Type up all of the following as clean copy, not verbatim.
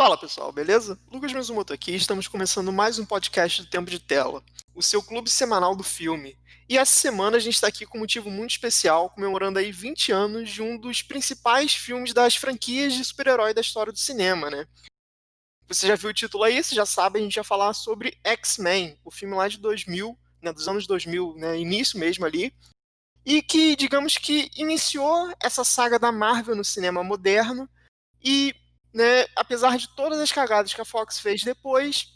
Fala pessoal, beleza? Lucas Mizumoto aqui, estamos começando mais um podcast do Tempo de Tela, o seu clube semanal do filme. E essa semana a gente está aqui com um motivo muito especial, comemorando aí 20 anos de um dos principais filmes das franquias de super-herói da história do cinema, né? Você já viu o título aí, você já sabe, a gente vai falar sobre X-Men, o filme lá de 2000, né, dos anos 2000, né, início mesmo ali, e que, digamos que, iniciou essa saga da Marvel no cinema moderno. E, né, apesar de todas as cagadas que a Fox fez depois,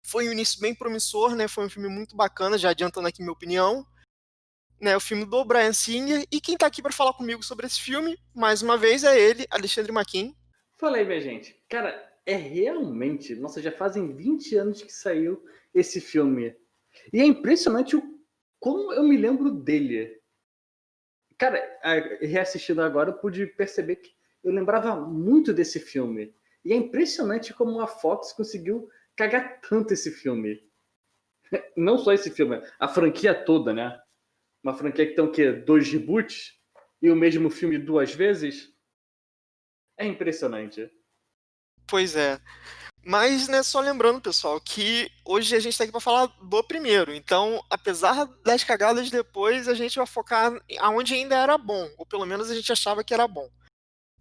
foi um início bem promissor, né? Foi um filme muito bacana, já adiantando aqui minha opinião, né? O filme do Bryan Singer. E quem tá aqui para falar comigo sobre esse filme, mais uma vez, é ele, Alexandre Maquin. Fala aí, minha gente. Cara, é realmente. Nossa, já fazem 20 anos que saiu esse filme. E é impressionante como eu me lembro dele. Cara, reassistindo agora, eu pude perceber que eu lembrava muito desse filme. E é impressionante como a Fox conseguiu cagar tanto esse filme. Não só esse filme, a franquia toda, né? Uma franquia que tem o quê? 2 reboots? E o mesmo filme 2 vezes? É impressionante. Pois é. Mas, né, só lembrando, pessoal, que hoje a gente tá aqui para falar do primeiro. Então, apesar das cagadas depois, a gente vai focar aonde ainda era bom, ou pelo menos a gente achava que era bom.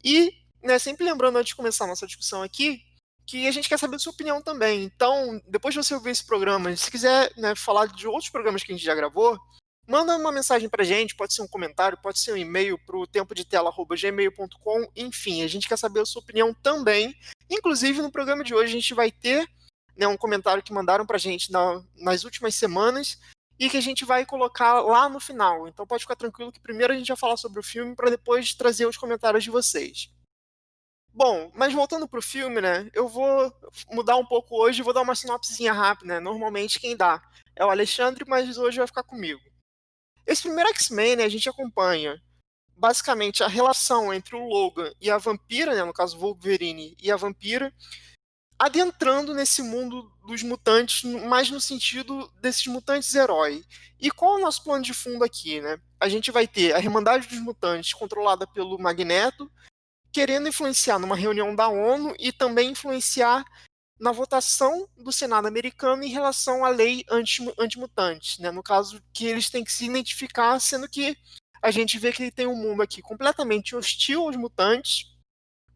E, né, sempre lembrando antes de começar a nossa discussão aqui, que a gente quer saber a sua opinião também. Então, depois de você ouvir esse programa, se quiser, né, falar de outros programas que a gente já gravou, manda uma mensagem pra gente, pode ser um comentário, pode ser um e-mail pro tempodetela@gmail.com, enfim, a gente quer saber a sua opinião também. Inclusive, no programa de hoje a gente vai ter, né, um comentário que mandaram pra gente nas últimas semanas e que a gente vai colocar lá no final. Então pode ficar tranquilo que primeiro a gente vai falar sobre o filme para depois trazer os comentários de vocês. Bom, mas voltando pro filme, né? Eu vou mudar um pouco hoje e vou dar uma sinopsezinha rápida, né? Normalmente quem dá é o Alexandre, mas hoje vai ficar comigo. Esse primeiro X-Men, né, a gente acompanha basicamente a relação entre o Logan e a vampira, né, no caso Wolverine e a vampira, adentrando nesse mundo dos mutantes, mais no sentido desses mutantes herói. E qual é o nosso plano de fundo aqui, né? A gente vai ter a Irmandade dos Mutantes controlada pelo Magneto, querendo influenciar numa reunião da ONU e também influenciar na votação do Senado americano em relação à lei anti-mutante, né? No caso, que eles têm que se identificar, sendo que a gente vê que tem um mundo aqui completamente hostil aos mutantes,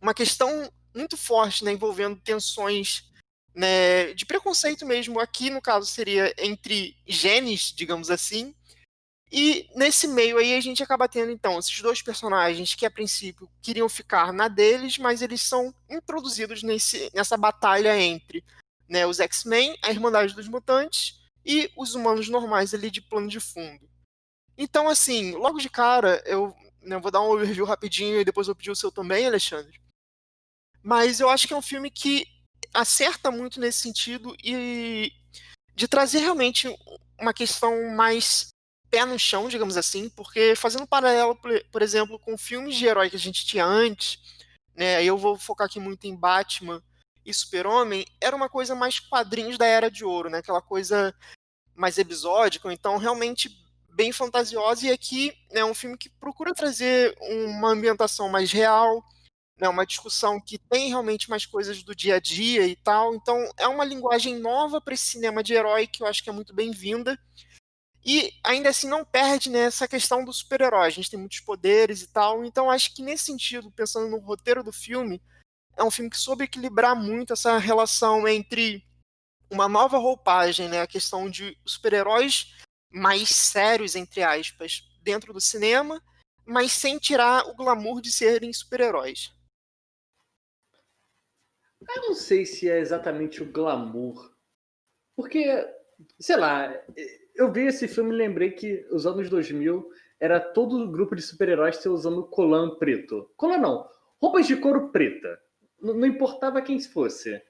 uma questão muito forte, né, envolvendo tensões, né, de preconceito mesmo. Aqui, no caso, seria entre genes, digamos assim. E nesse meio aí a gente acaba tendo então esses dois personagens que a princípio queriam ficar na deles, mas eles são introduzidos nessa batalha entre, né, os X-Men, a Irmandade dos Mutantes e os humanos normais ali de plano de fundo. Então, assim, logo de cara, eu, né, vou dar um overview rapidinho e depois vou pedir o seu também, Alexandre. Mas eu acho que é um filme que acerta muito nesse sentido e de trazer realmente uma questão mais pé no chão, digamos assim, porque fazendo um paralelo, por exemplo, com filmes de herói que a gente tinha antes, né, eu vou focar aqui muito em Batman e Super-Homem, era uma coisa mais quadrinhos da Era de Ouro, né, aquela coisa mais episódica, ou então realmente bem fantasiosa, e aqui é um filme que procura trazer uma ambientação mais real, né, uma discussão que tem realmente mais coisas do dia a dia e tal. Então, é uma linguagem nova para esse cinema de herói que eu acho que é muito bem-vinda. E ainda assim não perde nessa questão do super-herói. A gente tem muitos poderes e tal. Então, acho que nesse sentido, pensando no roteiro do filme, é um filme que soube equilibrar muito essa relação entre uma nova roupagem, né, a questão de super-heróis mais sérios, entre aspas, dentro do cinema, mas sem tirar o glamour de serem super-heróis. Eu não sei se é exatamente o glamour. Porque, sei lá, eu vi esse filme e lembrei que os anos 2000 era todo o grupo de super-heróis ter usando colã preto. Colã não, roupas de couro preta. Não importava quem fosse.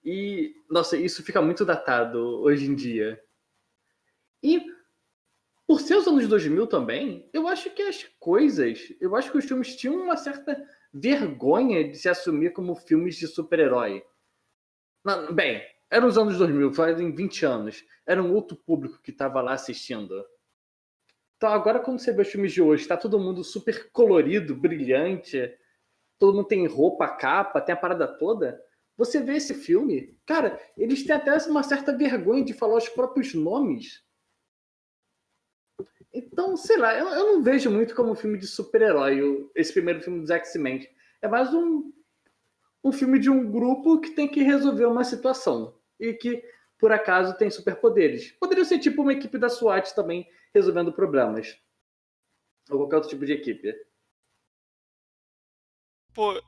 E, nossa, isso fica muito datado hoje em dia. E, por ser os anos 2000 também, eu acho que as coisas, eu acho que os filmes tinham uma certa vergonha de se assumir como filmes de super-herói. Bem, eram os anos 2000, fazem 20 anos. Era um outro público que estava lá assistindo. Então agora quando você vê os filmes de hoje, tá todo mundo super colorido, brilhante, todo mundo tem roupa, capa, tem a parada toda. Você vê esse filme, cara, eles têm até uma certa vergonha de falar os próprios nomes. Então, sei lá, eu não vejo muito como um filme de super-herói, esse primeiro filme dos X-Men. É mais um filme de um grupo que tem que resolver uma situação. E que, por acaso, tem superpoderes. Poderia ser tipo uma equipe da SWAT também resolvendo problemas. Ou qualquer outro tipo de equipe. Pô,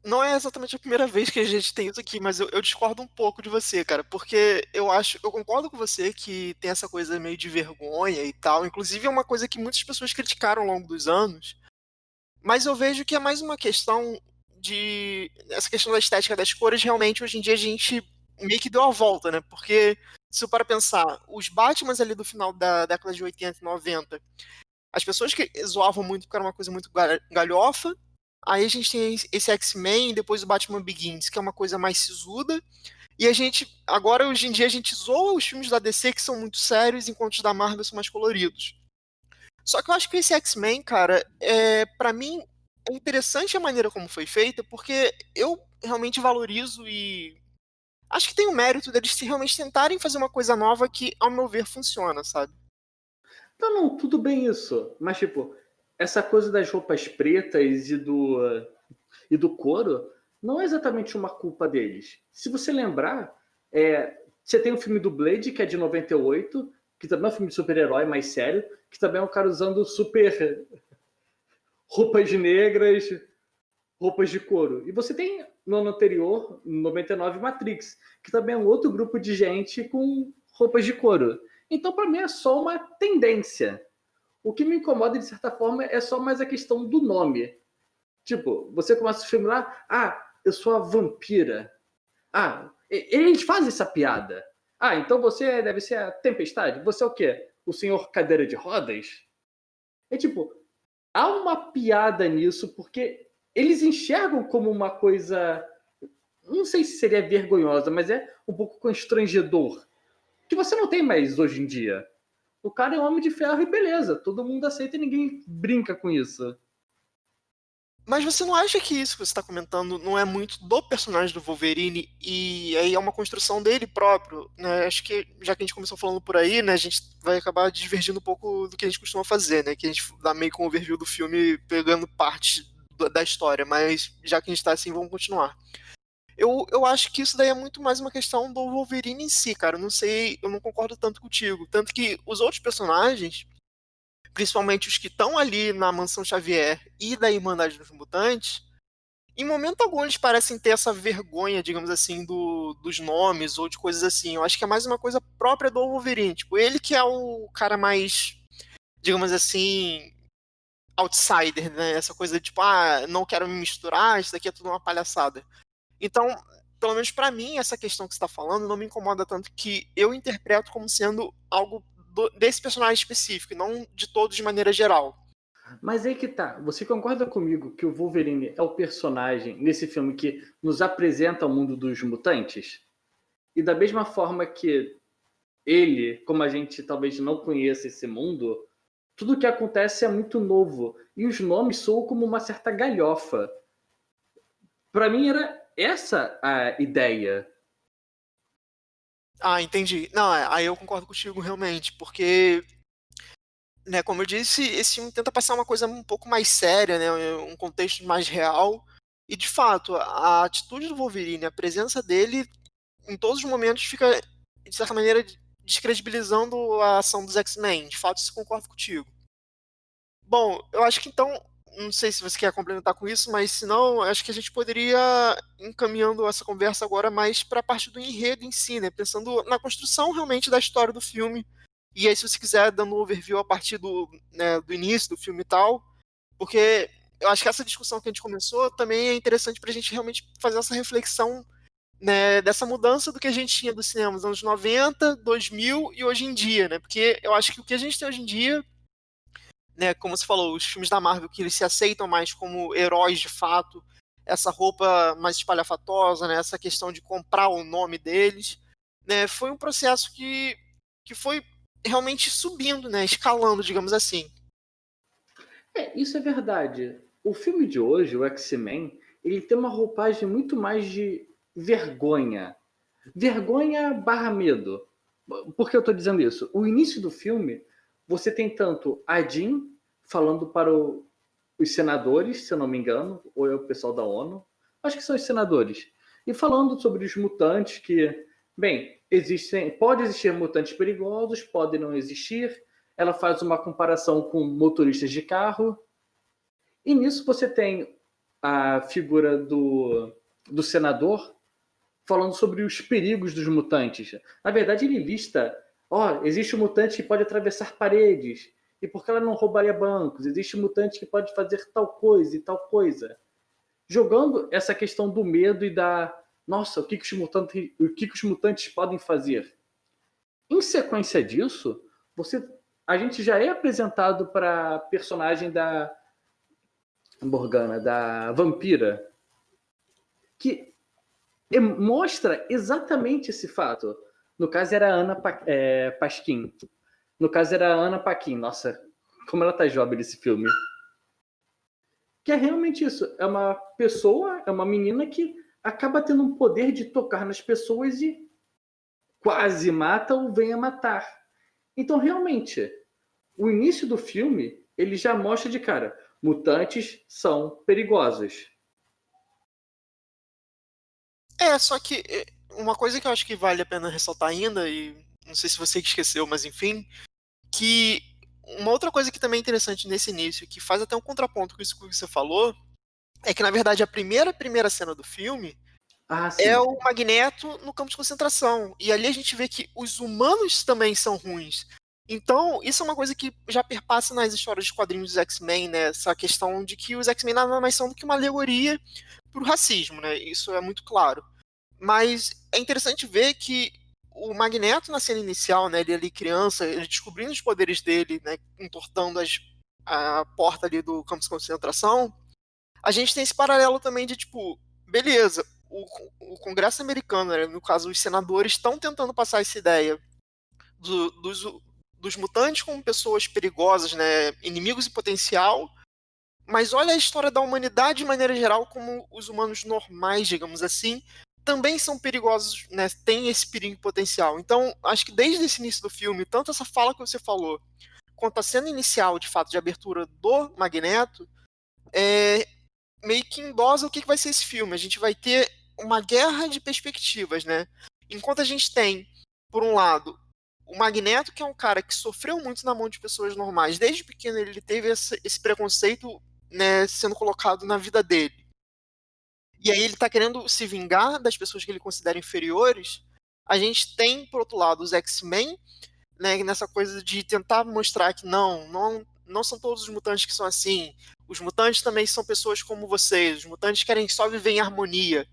não é exatamente a primeira vez que a gente tem isso aqui, mas eu discordo um pouco de você, cara, porque eu concordo com você que tem essa coisa meio de vergonha e tal. Inclusive, é uma coisa que muitas pessoas criticaram ao longo dos anos, mas eu vejo que é mais uma questão de. Essa questão da estética das cores, realmente, hoje em dia a gente meio que deu a volta, né? Porque, se eu para pensar, os Batmans ali do final da década de 80 e 90, as pessoas que zoavam muito porque era uma coisa muito galhofa. Aí a gente tem esse X-Men, depois o Batman Begins, que é uma coisa mais sisuda. E a gente, agora hoje em dia, a gente zoa os filmes da DC que são muito sérios, enquanto os da Marvel são mais coloridos. Só que eu acho que esse X-Men, cara, para mim é interessante a maneira como foi feita, porque eu realmente valorizo e acho que tem o mérito deles se realmente tentarem fazer uma coisa nova que, ao meu ver, funciona, sabe? Então, não, tudo bem isso. Mas, tipo, essa coisa das roupas pretas e do couro não é exatamente uma culpa deles. Se você lembrar, você tem o filme do Blade, que é de 98, que também é um filme de super-herói mais sério, que também é um cara usando super roupas negras, roupas de couro. E você tem no ano anterior, em 99, Matrix, que também é um outro grupo de gente com roupas de couro. Então, para mim, é só uma tendência. O que me incomoda, de certa forma, é só mais a questão do nome. Tipo, você começa o filme lá, eu sou a vampira. Eles fazem essa piada. Então você deve ser a Tempestade? Você é o quê? O senhor cadeira de rodas? É tipo, há uma piada nisso, porque eles enxergam como uma coisa. Não sei se seria vergonhosa, mas é um pouco constrangedor. Que você não tem mais hoje em dia. O cara é um homem de ferro e beleza, todo mundo aceita e ninguém brinca com isso. Mas você não acha que isso que você está comentando não é muito do personagem do Wolverine e aí é uma construção dele próprio, né? Acho que já que a gente começou falando por aí, né, a gente vai acabar divergindo um pouco do que a gente costuma fazer, né? Que a gente dá meio com um overview do filme pegando parte da história, mas já que a gente está assim, vamos continuar. Eu acho que isso daí é muito mais uma questão do Wolverine em si, cara. Eu não sei, eu não concordo tanto contigo. Tanto que os outros personagens, principalmente os que estão ali na Mansão Xavier e da Irmandade dos Mutantes, em momento algum eles parecem ter essa vergonha, digamos assim, dos nomes ou de coisas assim. Eu acho que é mais uma coisa própria do Wolverine. Tipo, ele que é o cara mais, digamos assim, outsider, né? Essa coisa de tipo, não quero me misturar, isso daqui é tudo uma palhaçada. Então, pelo menos pra mim, essa questão que você tá falando não me incomoda tanto que eu interpreto como sendo algo desse personagem específico, e não de todos de maneira geral. Mas aí que tá. Você concorda comigo que o Wolverine é o personagem nesse filme que nos apresenta o mundo dos mutantes? E da mesma forma que ele, como a gente talvez não conheça esse mundo, tudo que acontece é muito novo. E os nomes soam como uma certa galhofa. Para mim era essa a ideia. Ah, entendi. Não, aí eu concordo contigo realmente, porque, né, como eu disse, esse filme tenta passar uma coisa um pouco mais séria, né, um contexto mais real. E de fato, a atitude do Wolverine, a presença dele, em todos os momentos fica, de certa maneira, descredibilizando a ação dos X-Men. De fato, isso eu concordo contigo. Bom, eu acho que então, não sei se você quer complementar com isso, mas se não, acho que a gente poderia ir encaminhando essa conversa agora mais para a parte do enredo em si, né? Pensando na construção realmente da história do filme. E aí, se você quiser, dando um overview a partir do início do filme e tal, porque eu acho que essa discussão que a gente começou também é interessante para a gente realmente fazer essa reflexão, né, dessa mudança do que a gente tinha do cinema nos anos 90, 2000 e hoje em dia, né? Porque eu acho que o que a gente tem hoje em dia, né, como você falou, os filmes da Marvel que eles se aceitam mais como heróis de fato, essa roupa mais espalhafatosa, né, essa questão de comprar o nome deles, né, foi um processo que foi realmente subindo, né, escalando, digamos assim. Isso é verdade. O filme de hoje, o X-Men, ele tem uma roupagem muito mais de vergonha. Vergonha barra medo. Por que eu estou dizendo isso? O início do filme, você tem tanto a Jean falando para os senadores, se eu não me engano, ou é o pessoal da ONU, acho que são os senadores, e falando sobre os mutantes que, bem, pode existir mutantes perigosos, podem não existir. Ela faz uma comparação com motoristas de carro, e nisso você tem a figura do senador falando sobre os perigos dos mutantes. Na verdade, ele lista: existe um mutante que pode atravessar paredes, e por que ela não roubaria bancos? Existe um mutante que pode fazer tal coisa e tal coisa. Jogando essa questão do medo e da... Nossa, o que os mutantes podem fazer? Em sequência disso, a gente já é apresentado para a personagem da Morgana, da vampira, que mostra exatamente esse fato. No caso era a Ana Pasquim. No caso era a Ana Paquin. Nossa, como ela tá jovem nesse filme. Que é realmente isso. É uma pessoa, é uma menina que acaba tendo um poder de tocar nas pessoas e quase mata ou vem a matar. Então, realmente, o início do filme, ele já mostra de cara: mutantes são perigosos. Só que uma coisa que eu acho que vale a pena ressaltar ainda, e não sei se você esqueceu, mas enfim, que uma outra coisa que também é interessante nesse início, que faz até um contraponto com isso que você falou, é que na verdade a primeira cena do filme é Sim. o Magneto no campo de concentração. E ali a gente vê que os humanos também são ruins. Então, isso é uma coisa que já perpassa nas histórias de quadrinhos dos X-Men, né? Essa questão de que os X-Men nada mais são do que uma alegoria pro racismo, né? Isso é muito claro. Mas é interessante ver que o Magneto, na cena inicial, né? Ele ali criança, ele descobrindo os poderes dele, né? Entortando a porta ali do campo de concentração. A gente tem esse paralelo também de, tipo, beleza, o Congresso americano, né, no caso, os senadores, estão tentando passar essa ideia dos mutantes como pessoas perigosas, né, inimigos em potencial, mas olha a história da humanidade de maneira geral, como os humanos normais, digamos assim, também são perigosos, né, têm esse perigo em potencial. Então, acho que desde esse início do filme, tanto essa fala que você falou, quanto a cena inicial, de fato, de abertura do Magneto, é, meio que endosa o que vai ser esse filme. A gente vai ter uma guerra de perspectivas, né? Enquanto a gente tem, por um lado, o Magneto, que é um cara que sofreu muito na mão de pessoas normais. Desde pequeno ele teve esse preconceito, né, sendo colocado na vida dele. E aí ele tá querendo se vingar das pessoas que ele considera inferiores. A gente tem, por outro lado, os X-Men, né, nessa coisa de tentar mostrar que não são todos os mutantes que são assim. Os mutantes também são pessoas como vocês. Os mutantes querem só viver em harmonia.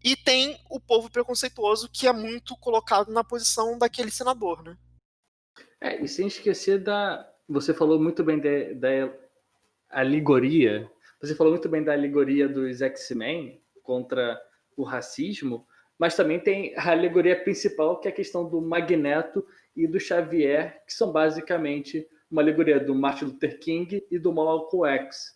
E tem o povo preconceituoso que é muito colocado na posição daquele senador, né? E sem esquecer Você falou muito bem da alegoria. Você falou muito bem da alegoria dos X-Men contra o racismo, mas também tem a alegoria principal, que é a questão do Magneto e do Xavier, que são basicamente uma alegoria do Martin Luther King e do Malcolm X.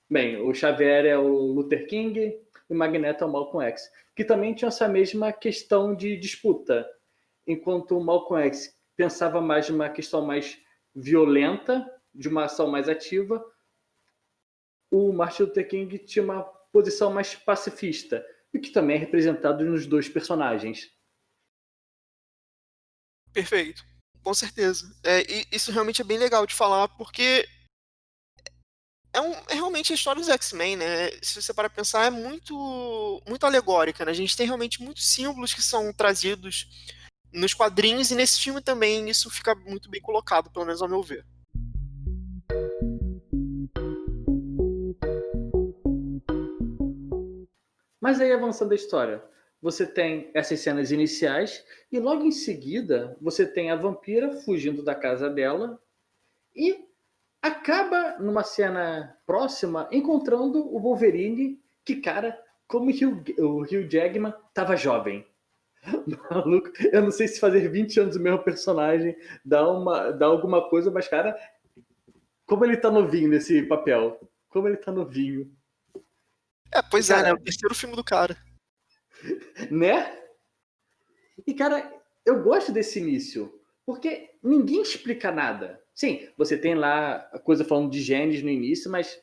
Bem, o Xavier é o Luther King e o Magneto é o Malcolm X, que também tinha essa mesma questão de disputa. Enquanto o Malcolm X pensava mais numa questão mais violenta, de uma ação mais ativa, o Martin Luther King tinha uma posição mais pacifista, o que também é representado nos dois personagens. Perfeito, com certeza. E isso realmente é bem legal de falar, porque é realmente a história dos X-Men, né? Se você para pensar, é muito alegórica, né? A gente tem realmente muitos símbolos que são trazidos nos quadrinhos, e nesse filme também isso fica muito bem colocado, pelo menos ao meu ver. Mas aí, avançando a história, você tem essas cenas iniciais e logo em seguida você tem a vampira fugindo da casa dela e acaba, numa cena próxima, encontrando o Wolverine, que, cara, como o Hugh Jackman tava jovem. Maluco, eu não sei se fazer 20 anos o mesmo personagem dá alguma coisa, mas, cara, como ele tá novinho nesse papel. Como ele tá novinho. Pois é, né? O Cara, terceiro filme do cara. né? E, cara, eu gosto desse início, porque ninguém explica nada. Sim, você tem lá a coisa falando de genes no início, mas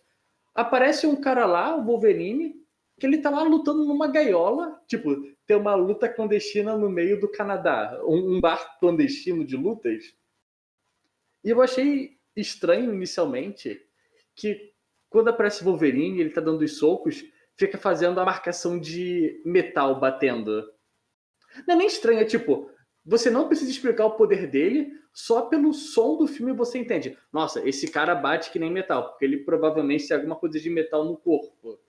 aparece um cara lá, o Wolverine, que ele tá lá lutando numa gaiola. Tipo, tem uma luta clandestina no meio do Canadá, um bar clandestino de lutas. E eu achei estranho inicialmente que quando aparece o Wolverine, ele tá dando os socos, fica fazendo a marcação de metal batendo. Não é nem estranho, é tipo, você não precisa explicar o poder dele, só pelo som do filme você entende. Nossa, esse cara bate que nem metal, porque ele provavelmente tem alguma coisa de metal no corpo.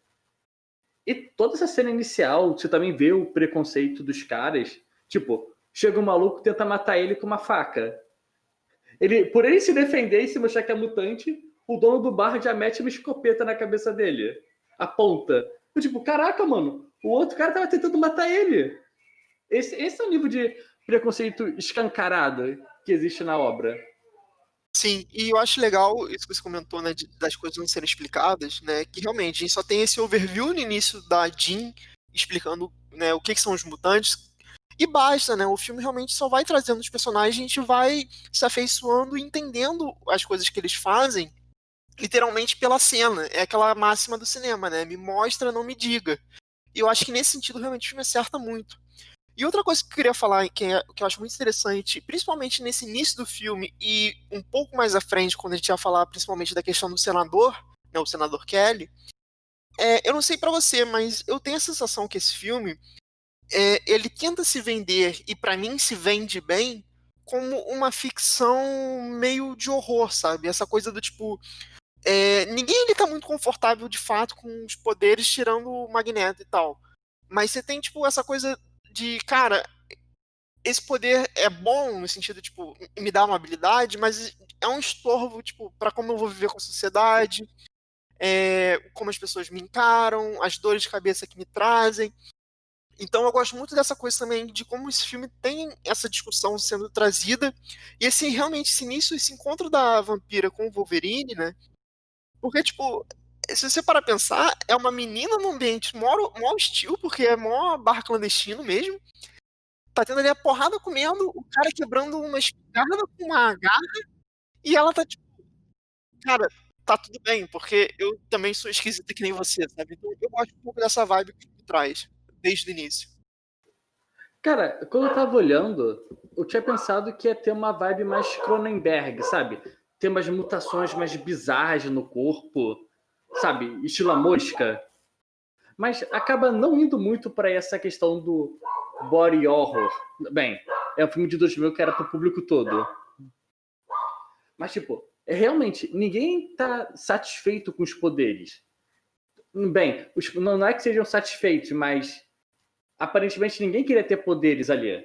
E toda essa cena inicial, você também vê o preconceito dos caras. Tipo, chega um maluco e tenta matar ele com uma faca. Por ele se defender e se mostrar que é mutante, o dono do bar já mete uma escopeta na cabeça dele. Aponta. Eu, tipo, caraca, mano, o outro cara tava tentando matar ele. Esse é o nível de preconceito escancarado que existe na obra. Sim, e eu acho legal isso que você comentou, né, das coisas não serem explicadas, né, que realmente a gente só tem esse overview no início da Jean explicando, né, o que são os mutantes, e basta, né, o filme realmente só vai trazendo os personagens, a gente vai se afeiçoando e entendendo as coisas que eles fazem, literalmente pela cena, é aquela máxima do cinema, né, me mostra, não me diga. E eu acho que nesse sentido realmente o filme acerta muito. E outra coisa que eu queria falar, que eu acho muito interessante, principalmente nesse início do filme e um pouco mais à frente, quando a gente ia falar principalmente da questão do senador, né, o senador Kelly, eu não sei pra você, mas eu tenho a sensação que esse filme, ele tenta se vender, e pra mim se vende bem, como uma ficção meio de horror, sabe? Essa coisa do tipo, ninguém ele tá muito confortável de fato com os poderes tirando o Magneto e tal. Mas você tem, tipo, essa coisa de, cara, esse poder é bom no sentido, tipo, me dá uma habilidade, mas é um estorvo, tipo, para como eu vou viver com a sociedade, como as pessoas me encaram, as dores de cabeça que me trazem. Então eu gosto muito dessa coisa também de como esse filme tem essa discussão sendo trazida e esse realmente esse início, esse encontro da vampira com o Wolverine, né? Porque tipo, se você para pensar, é uma menina num ambiente mó hostil, porque é mó bar clandestino mesmo. Tá tendo ali a porrada comendo, o cara quebrando uma espingarda com uma garra, e ela tá tipo, cara, tá tudo bem, porque eu também sou esquisita que nem você, sabe? Então eu gosto um pouco dessa vibe que o filme traz, desde o início. Cara, quando eu tava olhando, eu tinha pensado que ia ter uma vibe mais Cronenberg, sabe? Ter umas mutações mais bizarras no corpo, sabe? Estilo a mosca. Mas acaba não indo muito para essa questão do body horror. Bem, é um filme de 2000 que era pro público todo. Mas, tipo, realmente, ninguém tá satisfeito com os poderes. Bem, não é que sejam satisfeitos, mas aparentemente ninguém queria ter poderes ali.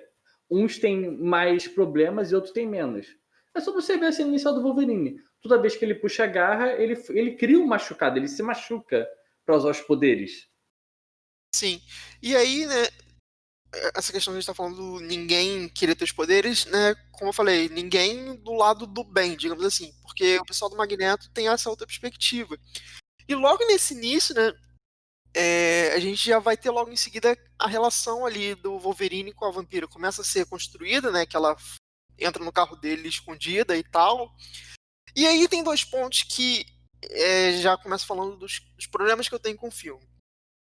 Uns têm mais problemas e outros têm menos. É só você ver a cena inicial do Wolverine. Toda vez que ele puxa a garra, ele cria um machucado, ele se machuca para usar os poderes. Sim. E aí, né, essa questão que a gente tá falando, ninguém queria ter os poderes, né? Como eu falei, ninguém do lado do bem, digamos assim, porque o pessoal do Magneto tem essa outra perspectiva. E logo nesse início, né, a gente já vai ter logo em seguida a relação ali do Wolverine com a vampira. Começa a ser construída, né? Que ela entra no carro dele escondida e tal. E aí tem dois pontos que já começo falando dos problemas que eu tenho com o filme.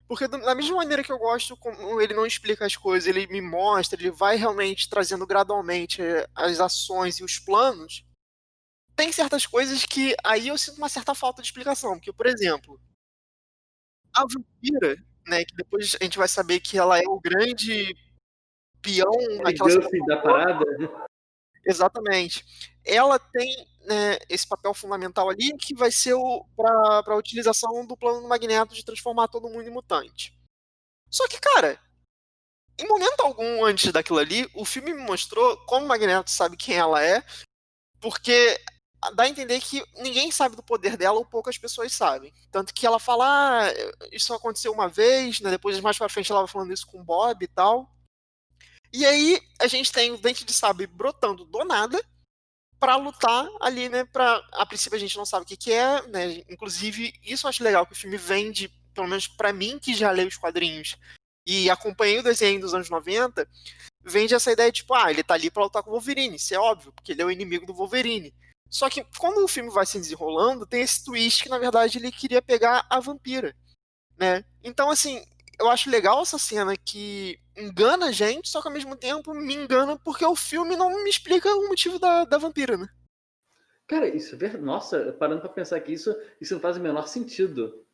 Porque da mesma maneira que eu gosto, como ele não explica as coisas, ele me mostra, ele vai realmente trazendo gradualmente as ações e os planos. Tem certas coisas que aí eu sinto uma certa falta de explicação. Porque, por exemplo, a vampira, né, que depois a gente vai saber que ela é o grande peão naquela Guffy situação da toda. parada. Exatamente. Ela tem, né, esse papel fundamental ali que vai ser para a utilização do plano do Magneto de transformar todo mundo em mutante. Só que, cara, em momento algum antes daquilo ali, o filme me mostrou como o Magneto sabe quem ela é, porque dá a entender que ninguém sabe do poder dela ou poucas pessoas sabem. Tanto que ela fala, isso aconteceu uma vez, né, depois mais pra frente ela vai falando isso com o Bob e tal. E aí a gente tem o Dente de Sabre brotando do nada pra lutar ali, né, a princípio a gente não sabe o que que é, né, inclusive isso eu acho legal que o filme vende pelo menos pra mim, que já leio os quadrinhos e acompanhei o desenho dos anos 90, vende essa ideia de, tipo, ele tá ali pra lutar com o Wolverine, isso é óbvio, porque ele é o inimigo do Wolverine. Só que quando o filme vai se desenrolando, tem esse twist que, na verdade, ele queria pegar a vampira, né? Então, assim, eu acho legal essa cena que engana a gente, só que ao mesmo tempo me engana porque o filme não me explica o motivo da vampira, né? Cara, isso é verdade. Nossa, parando pra pensar que isso não faz o menor sentido.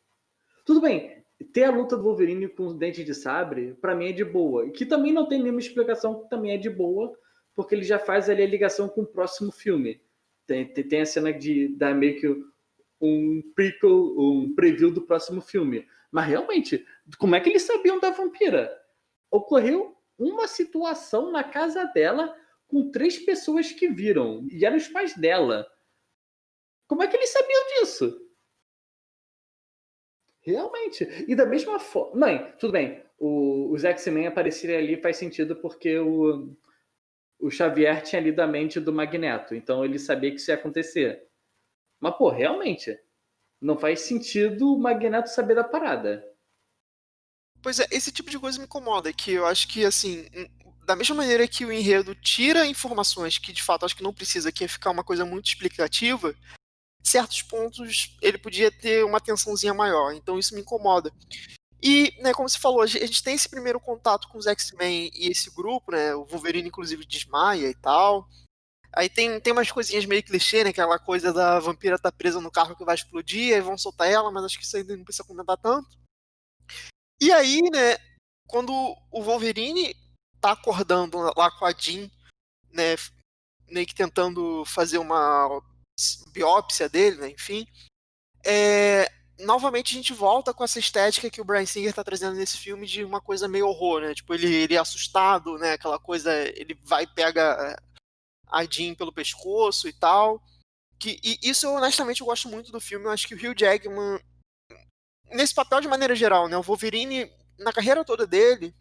Tudo bem, ter a luta do Wolverine com o Dente de Sabre, pra mim é de boa. E que também não tem nenhuma explicação, que também é de boa, porque ele já faz ali a ligação com o próximo filme. Tem a cena de dar meio que um prequel, um preview do próximo filme. Mas realmente, como é que eles sabiam da vampira? Ocorreu uma situação na casa dela com 3 pessoas que viram, e eram os pais dela. Como é que eles sabiam disso? Realmente. E da mesma forma. Mãe, tudo bem. Os X-Men aparecerem ali faz sentido porque o Xavier tinha lido a mente do Magneto. Então ele sabia que isso ia acontecer. Mas, pô, realmente. Não faz sentido o Magneto saber da parada. Pois é, esse tipo de coisa me incomoda, que eu acho que, assim, da mesma maneira que o enredo tira informações que de fato acho que não precisa, que é ficar uma coisa muito explicativa, certos pontos ele podia ter uma atençãozinha maior, então isso me incomoda. E, né, como você falou, a gente tem esse primeiro contato com os X-Men e esse grupo, né, o Wolverine inclusive desmaia e tal. Aí tem umas coisinhas meio clichê, né, aquela coisa da vampira tá presa no carro que vai explodir, aí vão soltar ela, mas acho que isso ainda não precisa comentar tanto. E aí, né, quando o Wolverine tá acordando lá com a Jean, né, meio que tentando fazer uma biópsia dele, né, enfim, novamente a gente volta com essa estética que o Bryan Singer tá trazendo nesse filme de uma coisa meio horror, né, tipo, ele é assustado, né, aquela coisa, ele vai e pega a Jean pelo pescoço e tal, e isso honestamente eu gosto muito do filme, eu acho que o Hugh Jackman, nesse papel de maneira geral, né, o Wolverine, na carreira toda dele,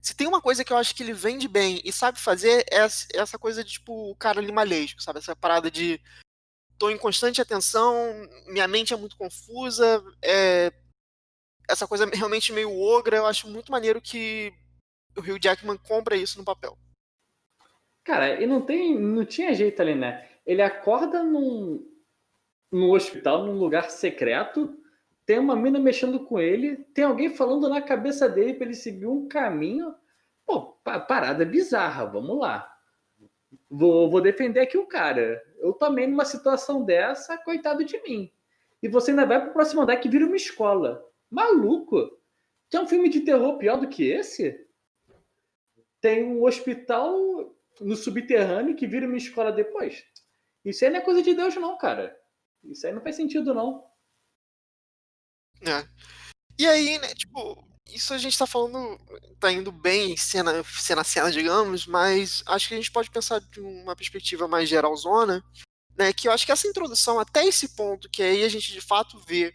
se tem uma coisa que eu acho que ele vende bem e sabe fazer, é essa coisa de, tipo, o cara animalesco, sabe? Essa parada de tô em constante atenção, minha mente é muito confusa, essa coisa realmente meio ogra, eu acho muito maneiro que o Hugh Jackman compra isso no papel. Cara, e não tinha jeito ali, né? Ele acorda num hospital, num lugar secreto, tem uma mina mexendo com ele, tem alguém falando na cabeça dele para ele seguir um caminho. Pô, parada bizarra, vamos lá. Vou defender aqui o cara. Eu também numa situação dessa, coitado de mim. E você ainda vai pro próximo andar que vira uma escola. Maluco! Tem um filme de terror pior do que esse? Tem um hospital no subterrâneo que vira uma escola depois. Isso aí não é coisa de Deus, não, cara. Isso aí não faz sentido, não. Né? E aí, né, tipo, isso a gente tá falando, tá indo bem cena a cena, digamos, mas acho que a gente pode pensar de uma perspectiva mais geralzona, né, que eu acho que essa introdução até esse ponto, que aí a gente de fato vê,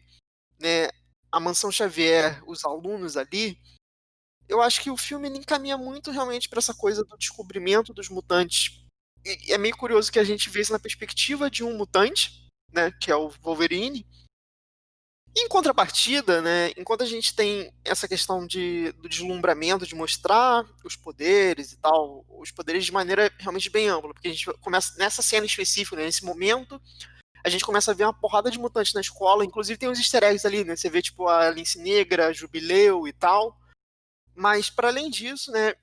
né, a Mansão Xavier, os alunos ali, eu acho que o filme ele encaminha muito realmente para essa coisa do descobrimento dos mutantes. E é meio curioso que a gente vê isso na perspectiva de um mutante, né, que é o Wolverine. E em contrapartida, né, enquanto a gente tem essa questão do deslumbramento, de mostrar os poderes e tal, os poderes de maneira realmente bem ampla, porque a gente começa nessa cena específica, né, nesse momento, a gente começa a ver uma porrada de mutantes na escola, inclusive tem uns easter eggs ali, né? Você vê tipo a Lince Negra, Jubileu e tal. Mas para além disso, né,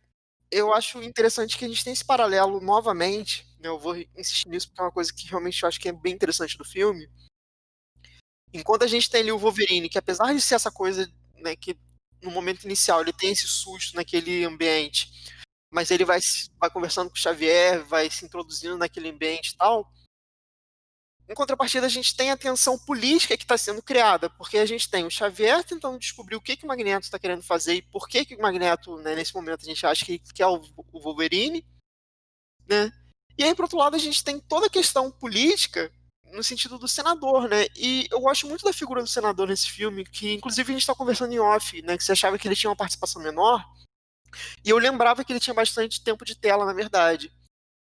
eu acho interessante que a gente tem esse paralelo novamente, né? Eu vou insistir nisso porque é uma coisa que realmente eu acho que é bem interessante do filme. Enquanto a gente tem ali o Wolverine, que apesar de ser essa coisa, né, que no momento inicial ele tem esse susto naquele ambiente, mas ele vai conversando com o Xavier, vai se introduzindo naquele ambiente e tal. Em contrapartida, a gente tem a tensão política que está sendo criada, porque a gente tem o Xavier tentando descobrir o que o Magneto está querendo fazer e por que o Magneto, né, nesse momento, a gente acha que é o Wolverine, né? E aí, por outro lado, a gente tem toda a questão política no sentido do senador, né? E eu gosto muito da figura do senador nesse filme, que inclusive a gente está conversando em off, né? Que você achava que ele tinha uma participação menor, e eu lembrava que ele tinha bastante tempo de tela, na verdade.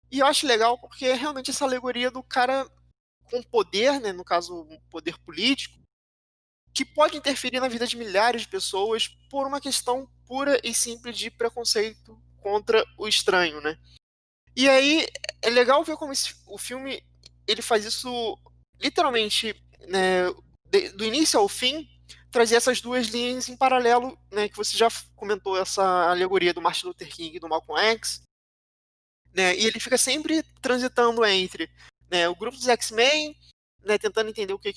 E eu acho legal porque é realmente essa alegoria do cara com poder, né, no caso, um poder político, que pode interferir na vida de milhares de pessoas por uma questão pura e simples de preconceito contra o estranho, né? E aí é legal ver como o filme ele faz isso literalmente, né, do início ao fim, trazer essas duas linhas em paralelo, né, que você já comentou essa alegoria do Martin Luther King e do Malcolm X, né, e ele fica sempre transitando entre, né, o grupo dos X-Men, né, tentando entender o que,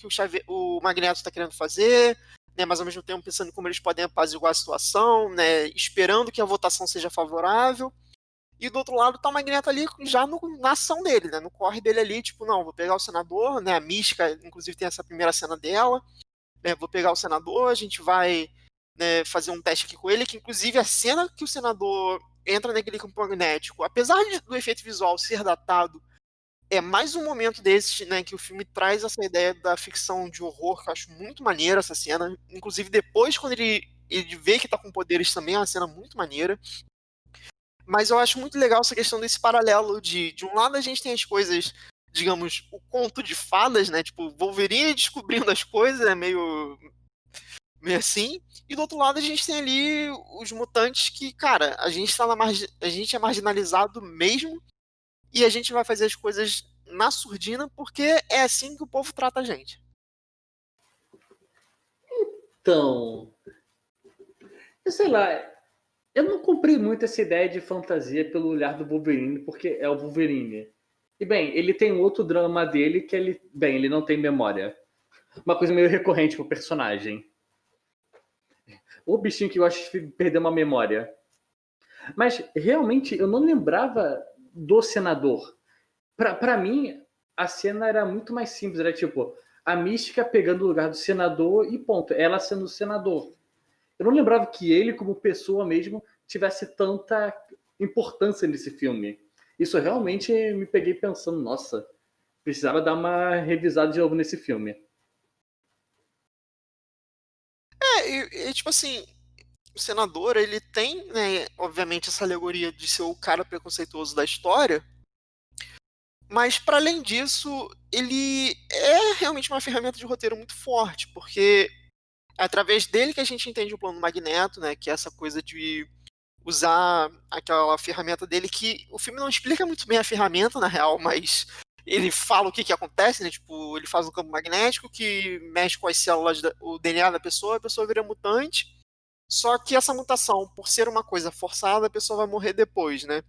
o Magneto está querendo fazer, né, mas ao mesmo tempo pensando em como eles podem apaziguar a situação, né, esperando que a votação seja favorável. E do outro lado tá o Magneto ali já na ação dele, né? No corre dele ali, tipo, não, vou pegar o senador, né? A Mística, inclusive, tem essa primeira cena dela, né? Vou pegar o senador, a gente vai, né, fazer um teste aqui com ele, que inclusive a cena que o senador entra naquele campo magnético, apesar do efeito visual ser datado, é mais um momento desse, né, que o filme traz essa ideia da ficção de horror, que eu acho muito maneira essa cena. Inclusive, depois, quando ele vê que tá com poderes também, é uma cena muito maneira. Mas eu acho muito legal essa questão desse paralelo de um lado a gente tem as coisas, digamos, o conto de fadas, né? Tipo, Wolverine descobrindo as coisas, é meio assim. E do outro lado a gente tem ali os mutantes que, cara, a gente é marginalizado mesmo e a gente vai fazer as coisas na surdina porque é assim que o povo trata a gente. Então, eu sei lá, eu não comprei muito essa ideia de fantasia pelo olhar do Wolverine, porque é o Wolverine. E bem, ele tem outro drama dele que ele não tem memória. Uma coisa meio recorrente pro personagem. O bichinho que gosta de perder uma memória. Mas realmente eu não lembrava do senador. Pra mim, a cena era muito mais simples. Era tipo, a Mística pegando o lugar do senador e ponto. Ela sendo o senador. Eu não lembrava que ele, como pessoa mesmo, tivesse tanta importância nesse filme. Isso realmente me peguei pensando, nossa, precisava dar uma revisada de novo nesse filme. Tipo assim, o senador, ele tem, né, obviamente, essa alegoria de ser o cara preconceituoso da história, mas para além disso, ele é realmente uma ferramenta de roteiro muito forte, porque é através dele que a gente entende o plano Magneto, né, que é essa coisa de usar aquela ferramenta dele que o filme não explica muito bem a ferramenta, na real, mas ele fala o que acontece, né? Tipo, ele faz um campo magnético que mexe com as células, o DNA da pessoa, a pessoa vira mutante. Só que essa mutação, por ser uma coisa forçada, a pessoa vai morrer depois, né?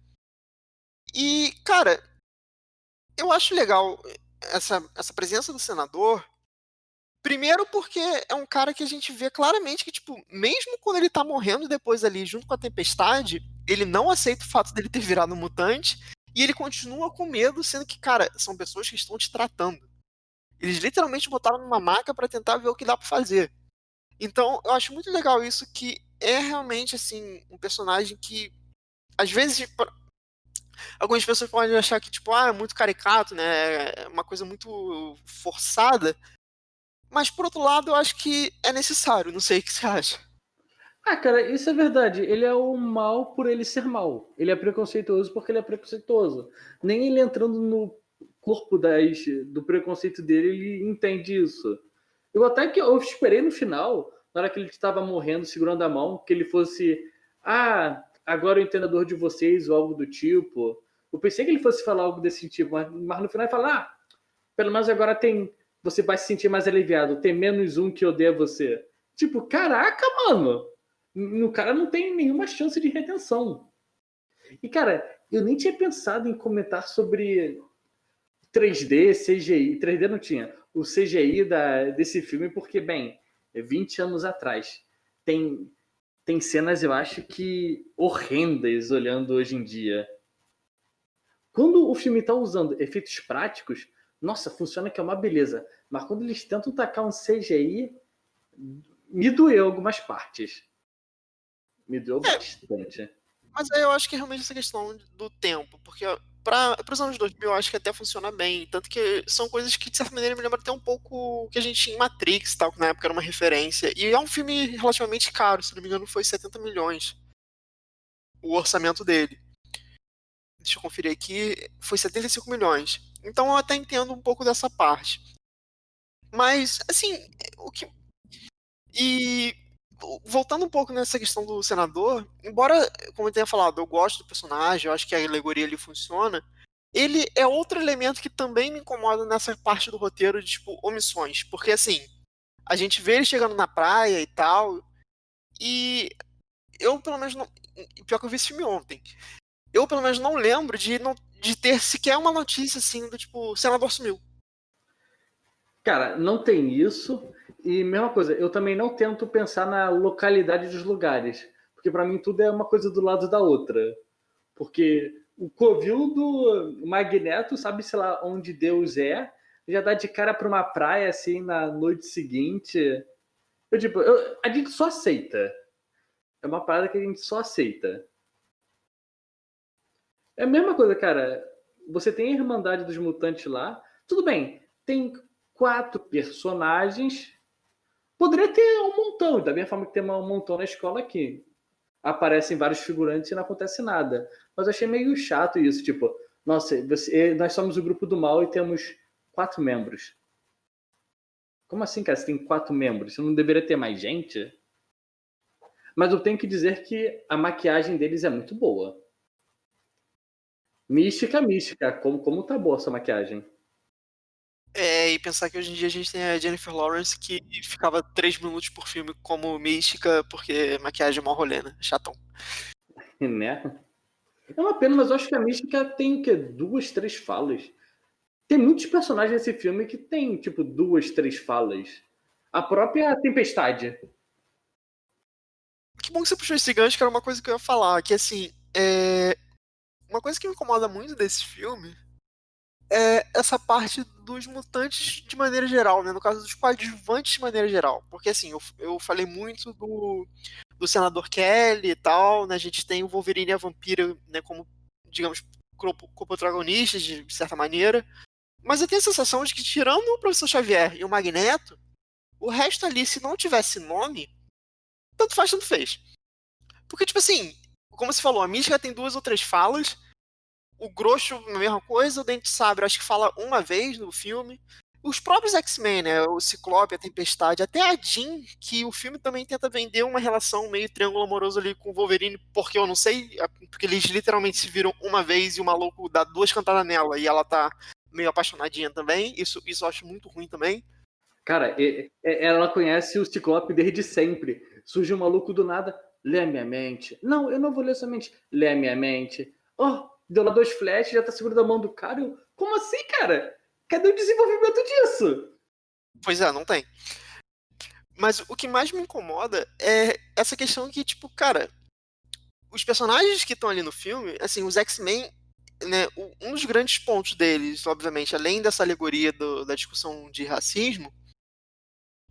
E, cara, eu acho legal essa presença do senador. Primeiro porque é um cara que a gente vê claramente que, tipo, mesmo quando ele tá morrendo depois ali, junto com a Tempestade, ele não aceita o fato dele ter virado um mutante e ele continua com medo, sendo que, cara, são pessoas que estão te tratando. Eles literalmente botaram numa maca pra tentar ver o que dá pra fazer. Então, eu acho muito legal isso, que é realmente, assim, um personagem que, às vezes, algumas pessoas podem achar que, tipo, é muito caricato, né? É uma coisa muito forçada. Mas, por outro lado, eu acho que é necessário. Não sei o que você acha. Ah, cara, isso é verdade. Ele é o mal por ele ser mal. Ele é preconceituoso porque ele é preconceituoso. Nem ele entrando no corpo do preconceito dele, ele entende isso. Eu esperei no final, na hora que ele estava morrendo, segurando a mão, que ele fosse. Ah, agora eu entendo a dor de vocês, ou algo do tipo. Eu pensei que ele fosse falar algo desse tipo, mas no final ele fala: Ah, pelo menos agora tem. Você vai se sentir mais aliviado. Tem menos um que odeia você. Tipo, caraca, mano! No cara não tem nenhuma chance de redenção. E, cara, eu nem tinha pensado em comentar sobre 3D, CGI. 3D não tinha. O CGI desse filme, porque, bem, é 20 anos atrás. Tem, tem cenas, eu acho que horrendas olhando hoje em dia. Quando o filme está usando efeitos práticos, nossa, funciona que é uma beleza. Mas quando eles tentam tacar um CGI, me doeu algumas partes. Me doeu É, bastante. mas aí eu acho que é realmente essa questão do tempo. Porque para os anos 2000 eu acho que até funciona bem. Tanto que são coisas que, de certa maneira, me lembram até um pouco o que a gente tinha em Matrix, tal, que na época era uma referência. E é um filme relativamente caro, se não me engano, foi 70 milhões o orçamento dele. Deixa eu conferir aqui, foi 75 milhões. Então eu até entendo um pouco dessa parte. Mas, assim, o que E voltando um pouco nessa questão do senador, embora, como eu tenha falado, eu gosto do personagem, eu acho que a alegoria ali funciona, ele é outro elemento que também me incomoda nessa parte do roteiro de, tipo, omissões. Porque, assim, a gente vê ele chegando na praia e tal, e eu, pelo menos, não. Pior que eu vi esse filme ontem. Eu, pelo menos, não lembro de ter sequer uma notícia assim do tipo, o senador sumiu. Cara, não tem isso. E mesma coisa, eu também não tento pensar na localidade dos lugares. Porque para mim tudo é uma coisa do lado da outra. Porque o covil do Magneto sabe, sei lá, onde Deus é, já dá de cara para uma praia assim na noite seguinte. A gente só aceita. É uma parada que a gente só aceita. É a mesma coisa, cara. Você tem a Irmandade dos Mutantes lá. Tudo bem, tem 4 personagens. Poderia ter um montão, da mesma forma que tem um montão na escola aqui. Aparecem vários figurantes e não acontece nada. Mas eu achei meio chato isso, tipo, nossa, nós somos o grupo do mal e temos 4 membros. Como assim, cara? Você tem 4 membros? Você não deveria ter mais gente? Mas eu tenho que dizer que a maquiagem deles é muito boa. Mística, mística. Como tá boa essa maquiagem? É, e pensar que hoje em dia a gente tem a Jennifer Lawrence que ficava 3 minutos por filme como mística, porque maquiagem é mó rolê, né? Chatão. Né? É uma pena, mas eu acho que a mística tem o quê? 2, 3 falas. Tem muitos personagens nesse filme que tem, tipo, 2, 3 falas. A própria Tempestade. Que bom que você puxou esse gancho, que era uma coisa que eu ia falar, que assim, uma coisa que me incomoda muito desse filme é essa parte dos mutantes de maneira geral, né? No caso dos coadjuvantes de maneira geral. Porque assim, eu falei muito do Senador Kelly e tal, né? A gente tem o Wolverine e a Vampira, né, como, digamos, co-protagonistas, de certa maneira. Mas eu tenho a sensação de que, tirando o Professor Xavier e o Magneto, o resto ali, se não tivesse nome, tanto faz, tanto fez. Porque, tipo assim, como você falou, a Mística tem 2 ou 3 falas, o Grosso, a mesma coisa, o Dente Sabre, acho que fala uma vez no filme. Os próprios X-Men, né? O Ciclope, a Tempestade, até a Jean, que o filme também tenta vender uma relação meio triângulo amoroso ali com o Wolverine, porque eu não sei, porque eles literalmente se viram uma vez e o maluco dá 2 cantadas nela e ela tá meio apaixonadinha também. Isso eu acho muito ruim também. Cara, ela conhece o Ciclope desde sempre. Surge um maluco do nada, lê a minha mente. Não, eu não vou ler sua mente. Lê a minha mente. Oh, deu lá 2 flashes, já tá segurando a mão do cara. Como assim, cara? Cadê o desenvolvimento disso? Pois é, não tem. Mas o que mais me incomoda é essa questão que, tipo, cara, os personagens que estão ali no filme, assim, os X-Men, né, um dos grandes pontos deles, obviamente, além dessa alegoria da discussão de racismo,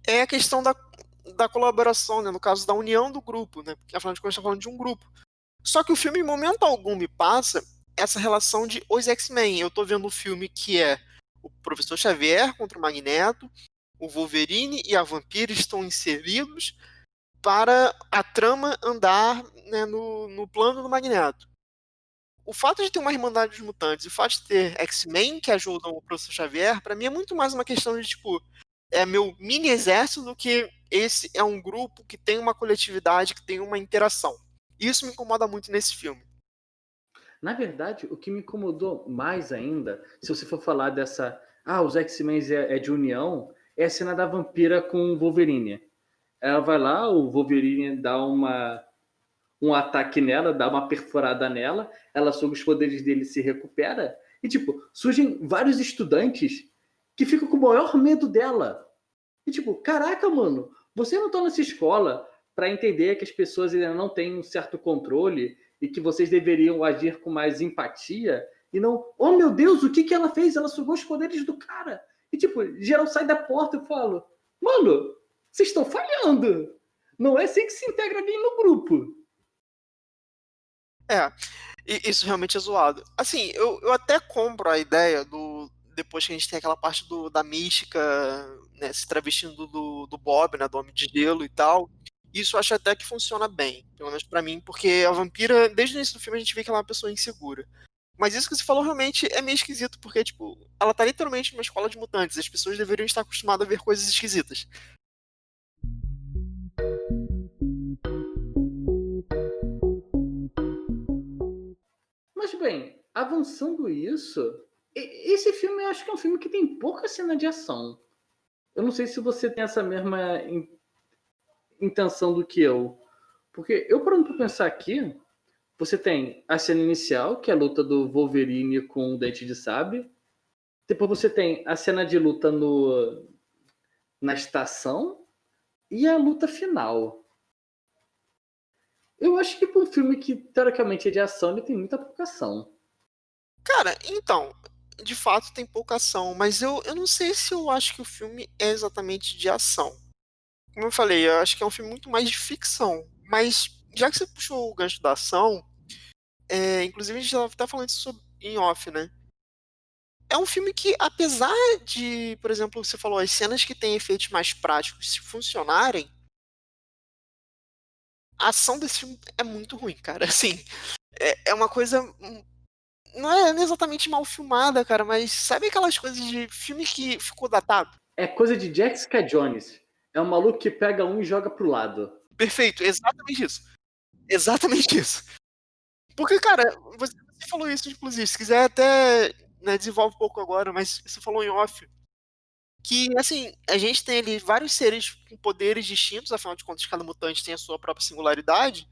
é a questão da colaboração, né, no caso da união do grupo, né, porque afinal de contas a gente tá falando de um grupo. Só que o filme, em momento algum, me passa essa relação de os X-Men. Eu tô vendo um filme que é o Professor Xavier contra o Magneto, o Wolverine e a Vampira estão inseridos para a trama andar, né, no plano do Magneto. O fato de ter uma Irmandade dos Mutantes e o fato de ter X-Men que ajudam o Professor Xavier, pra mim é muito mais uma questão de, tipo, é meu mini exército do que esse é um grupo que tem uma coletividade, que tem uma interação. Isso me incomoda muito nesse filme. Na verdade, o que me incomodou mais ainda, se você for falar dessa. Ah, os X-Men é de união, é a cena da vampira com o Wolverine. Ela vai lá, o Wolverine dá um ataque nela, dá uma perfurada nela, ela sob os poderes dele se recupera, e tipo, surgem vários estudantes que ficam com o maior medo dela. E tipo, caraca, mano, você não tá nessa escola para entender que as pessoas ainda não têm um certo controle e que vocês deveriam agir com mais empatia e não, oh meu Deus, o que que ela fez? Ela sugou os poderes do cara. E tipo, geral sai da porta e fala, mano, vocês estão falhando. Não é assim que se integra alguém no grupo. É, e isso realmente é zoado. Assim, eu até compro a ideia do. Depois que a gente tem aquela parte da mística, né, se travestindo do Bob, né, do Homem de Gelo e tal. Isso eu acho até que funciona bem, pelo menos pra mim, porque a vampira, desde o início do filme, a gente vê que ela é uma pessoa insegura. Mas isso que você falou realmente é meio esquisito, porque, tipo, ela tá literalmente numa escola de mutantes. As pessoas deveriam estar acostumadas a ver coisas esquisitas. bem, avançando isso, esse filme eu acho que é um filme que tem pouca cena de ação. Eu não sei se você tem essa mesma intenção do que eu. Porque eu parando pra pensar aqui, você tem a cena inicial, que é a luta do Wolverine com o Dente de Sabre. Depois você tem a cena de luta na estação e a luta final. Eu acho que para um filme que teoricamente é de ação, ele tem muita pouca ação. Cara, então, de fato tem pouca ação, mas eu não sei se eu acho que o filme é exatamente de ação. Como eu falei, eu acho que é um filme muito mais de ficção. Mas já que você puxou o gancho da ação, inclusive a gente já tá falando isso em off, né? É um filme que, apesar de, por exemplo, você falou, as cenas que têm efeitos mais práticos se funcionarem, a ação desse filme é muito ruim, cara. Assim, é uma coisa. Não é exatamente mal filmada, cara, mas sabe aquelas coisas de filme que ficou datado? É coisa de Jessica Jones. É um maluco que pega um e joga pro lado. Perfeito, exatamente isso. Exatamente isso. Porque, cara, você falou isso, inclusive, se quiser até, né, desenvolve um pouco agora, mas você falou em off, que, assim, a gente tem ali vários seres com poderes distintos, afinal de contas, cada mutante tem a sua própria singularidade,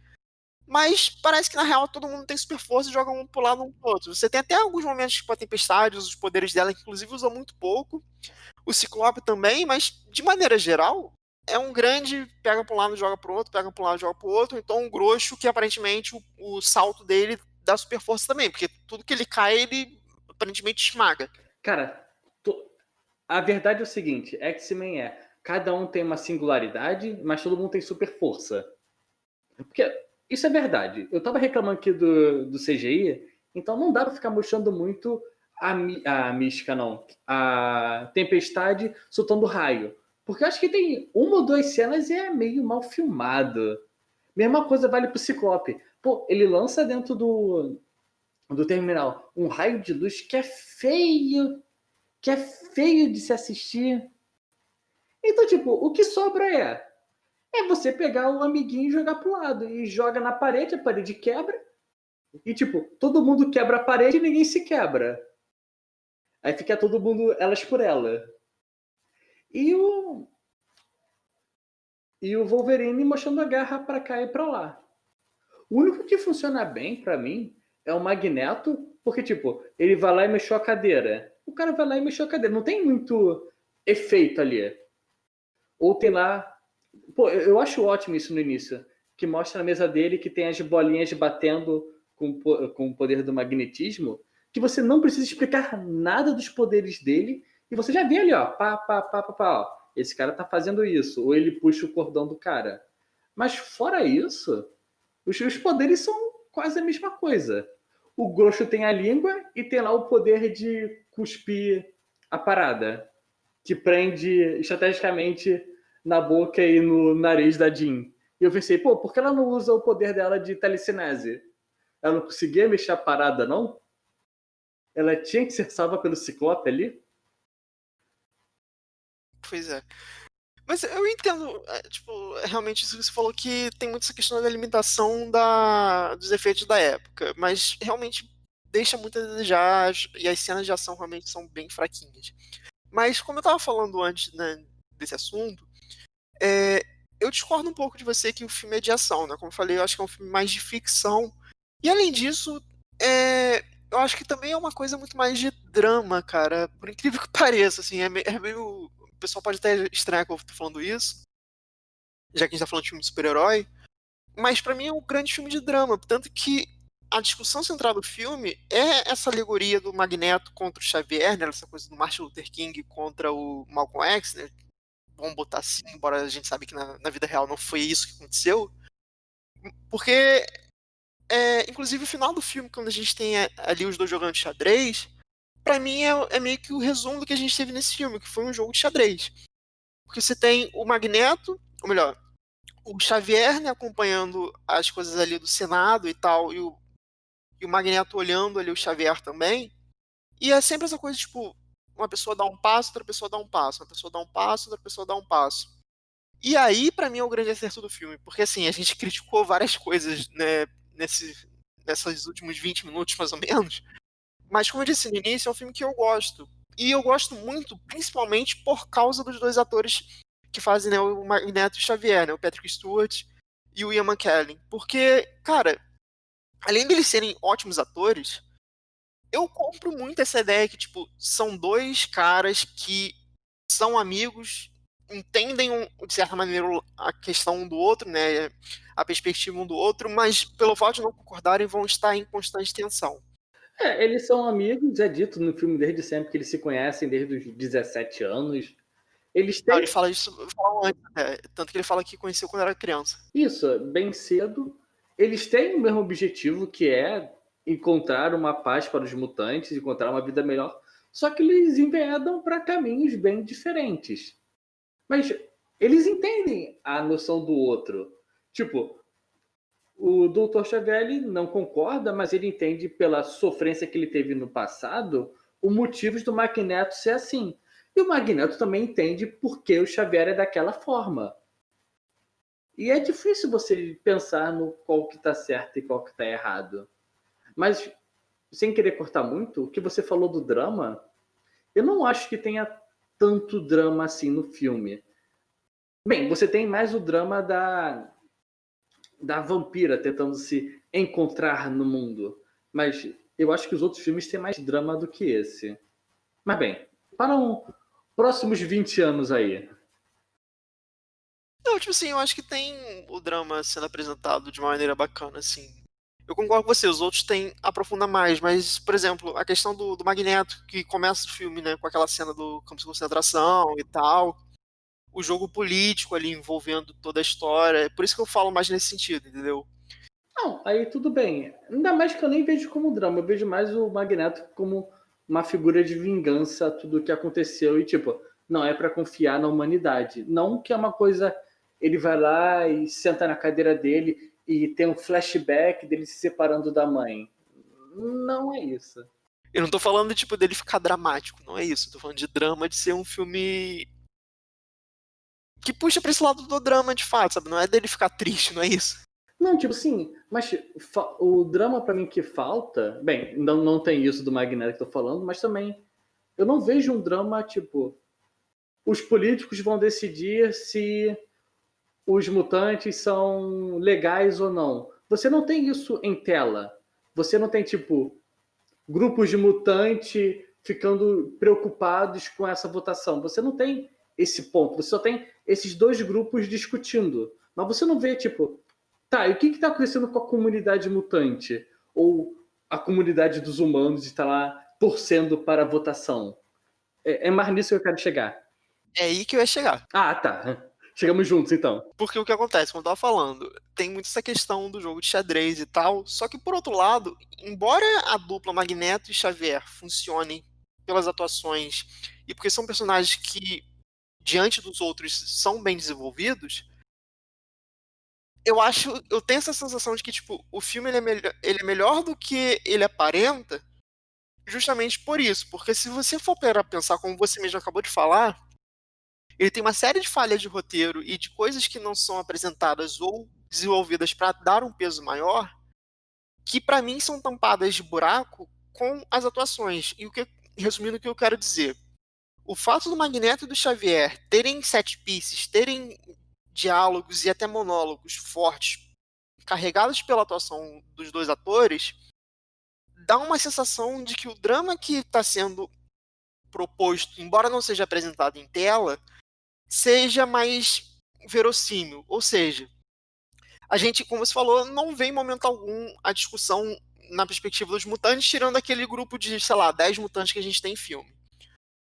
mas parece que, na real, todo mundo tem super força e joga um pro lado um pro outro. Você tem até alguns momentos, tipo a Tempestade, os poderes dela, que inclusive usam muito pouco, o Ciclope também, mas, de maneira geral, é um grande pega pra um lado, joga pro outro, pega pra um lado, joga pro outro, então um grosso que, aparentemente, o salto dele dá super força também, porque tudo que ele cai, ele aparentemente esmaga. Cara, a verdade é o seguinte: X-Men cada um tem uma singularidade, mas todo mundo tem super força. Porque isso é verdade. Eu tava reclamando aqui do CGI, então não dá pra ficar mostrando muito a mística, não. A tempestade soltando raio. Porque eu acho que tem uma ou duas cenas e é meio mal filmado. Mesma coisa vale pro Ciclope. Pô, ele lança dentro do terminal um raio de luz que é feio de se assistir. Então, tipo, o que sobra é você pegar o amiguinho e jogar pro lado. E joga na parede, a parede quebra. E, tipo, todo mundo quebra a parede e ninguém se quebra. Aí fica todo mundo elas por ela. E o Wolverine mostrando a garra pra cá e pra lá. O único que funciona bem pra mim é o Magneto, porque, tipo, ele vai lá e mexeu a cadeira. O cara vai lá e mexeu a cadeira. Não tem muito efeito ali. Ou tem lá. Pô, eu acho ótimo isso no início. Que mostra na mesa dele que tem as bolinhas batendo com o poder do magnetismo. Que você não precisa explicar nada dos poderes dele. E você já vê ali, ó. Pá, pá, pá, pá, pá, ó. Esse cara tá fazendo isso. Ou ele puxa o cordão do cara. Mas fora isso, os poderes são quase a mesma coisa. O Grosso tem a língua e tem lá o poder de cuspir a parada. Que prende estrategicamente na boca e no nariz da Jean. E eu pensei, pô, por que ela não usa o poder dela de telecinese? Ela não conseguia mexer a parada, não? Ela tinha que ser salva pelo Ciclope ali? Pois é. Mas eu entendo, tipo, realmente isso que você falou que tem muito essa questão da limitação dos efeitos da época, mas realmente deixa muito a desejar e as cenas de ação realmente são bem fraquinhas. Mas como eu tava falando antes, né, desse assunto, é, eu discordo um pouco de você que o filme é de ação, né? Como eu falei, eu acho que é um filme mais de ficção. E além disso, eu acho que também é uma coisa muito mais de drama, cara. Por incrível que pareça, assim, é meio. O pessoal pode até estranhar que eu tô falando isso, já que a gente tá falando de filme de super-herói. Mas pra mim é um grande filme de drama. Tanto que a discussão central do filme é essa alegoria do Magneto contra o Xavier, né? Essa coisa do Martin Luther King contra o Malcolm X, né? Vamos botar assim, embora a gente sabe que na vida real não foi isso que aconteceu. Porque, inclusive, o final do filme, quando a gente tem ali os dois jogando xadrez, pra mim é meio que o resumo do que a gente teve nesse filme, que foi um jogo de xadrez. Porque você tem o Magneto, ou melhor, o Xavier, né, acompanhando as coisas ali do Senado e tal, e o Magneto olhando ali o Xavier também. E é sempre essa coisa, tipo, uma pessoa dá um passo, outra pessoa dá um passo, uma pessoa dá um passo, outra pessoa dá um passo. E aí, pra mim, é o grande acerto do filme, porque assim, a gente criticou várias coisas, né, nesse, nesses últimos 20 minutos, mais ou menos. Mas, como eu disse no início, é um filme que eu gosto. E eu gosto muito, principalmente por causa dos dois atores que fazem, né, o Magneto e o Xavier, né, o Patrick Stewart e o Ian McKellen. Porque, cara, além deles serem ótimos atores, eu compro muito essa ideia que, tipo, são dois caras que são amigos, entendem, de certa maneira, a questão um do outro, né, a perspectiva um do outro, mas pelo fato de não concordarem, vão estar em constante tensão. Eles são amigos, é dito no filme desde sempre que eles se conhecem desde os 17 anos. Eles Não, têm ele fala isso fala antes, né? Tanto que ele fala que conheceu quando era criança. isso, bem cedo. Eles têm o mesmo objetivo, que é encontrar uma paz para os mutantes, encontrar uma vida melhor. Só que eles enveredam para caminhos bem diferentes. Mas eles entendem a noção do outro. Tipo, o Dr. Xavier não concorda, mas ele entende pela sofrência que ele teve no passado os motivos do Magneto ser assim. E o Magneto também entende por que o Xavier é daquela forma. E é difícil você pensar no qual que tá certo e qual que tá errado. Mas, sem querer cortar muito, o que você falou do drama, eu não acho que tenha tanto drama assim no filme. Bem, você tem mais o drama da vampira tentando se encontrar no mundo. Mas eu acho que os outros filmes têm mais drama do que esse. Mas bem, para os próximos 20 anos aí. Não, tipo assim, eu acho que tem o drama sendo apresentado de uma maneira bacana, assim. Eu concordo com você, os outros têm aprofunda mais, mas, por exemplo, a questão do Magneto, que começa o filme, né, com aquela cena do campo de concentração e tal, o jogo político ali envolvendo toda a história, é por isso que eu falo mais nesse sentido, entendeu? Não, aí tudo bem. Ainda mais que eu nem vejo como drama, eu vejo mais o Magneto como uma figura de vingança a tudo o que aconteceu e tipo, não é para confiar na humanidade. Não que é uma coisa, ele vai lá e senta na cadeira dele e tem um flashback dele se separando da mãe. Não é isso. Eu não tô falando, tipo, dele ficar dramático, não é isso. Eu tô falando de drama, de ser um filme que puxa pra esse lado do drama de fato, sabe? Não é dele ficar triste, não é isso. Não, tipo assim, mas o drama pra mim que falta, bem, não tem isso do Magneto que eu tô falando, mas também eu não vejo um drama tipo os políticos vão decidir se os mutantes são legais ou não. Você não tem isso em tela. Você não tem, tipo, grupos de mutante ficando preocupados com essa votação. Você não tem esse ponto. Você só tem esses dois grupos discutindo. Mas você não vê, tipo, tá, e o que está acontecendo com a comunidade mutante? Ou a comunidade dos humanos está lá torcendo para a votação? É mais nisso que eu quero chegar. É aí que eu ia chegar. Ah, tá. Chegamos juntos, então. Porque o que acontece, como eu tava falando, tem muito essa questão do jogo de xadrez e tal, só que por outro lado, embora a dupla Magneto e Xavier funcionem pelas atuações e porque são personagens que, diante dos outros, são bem desenvolvidos, eu tenho essa sensação de que, tipo, o filme ele é melhor do que ele aparenta justamente por isso, porque se você for para pensar como você mesmo acabou de falar, ele tem uma série de falhas de roteiro e de coisas que não são apresentadas ou desenvolvidas para dar um peso maior, que para mim são tampadas de buraco com as atuações. E resumindo o que eu quero dizer, o fato do Magneto e do Xavier terem set pieces, terem diálogos e até monólogos fortes, carregados pela atuação dos dois atores, dá uma sensação de que o drama que está sendo proposto, embora não seja apresentado em tela, seja mais verossímil. Ou seja, a gente, como você falou, não vê em momento algum a discussão na perspectiva dos mutantes, tirando aquele grupo de, sei lá, 10 mutantes que a gente tem em filme.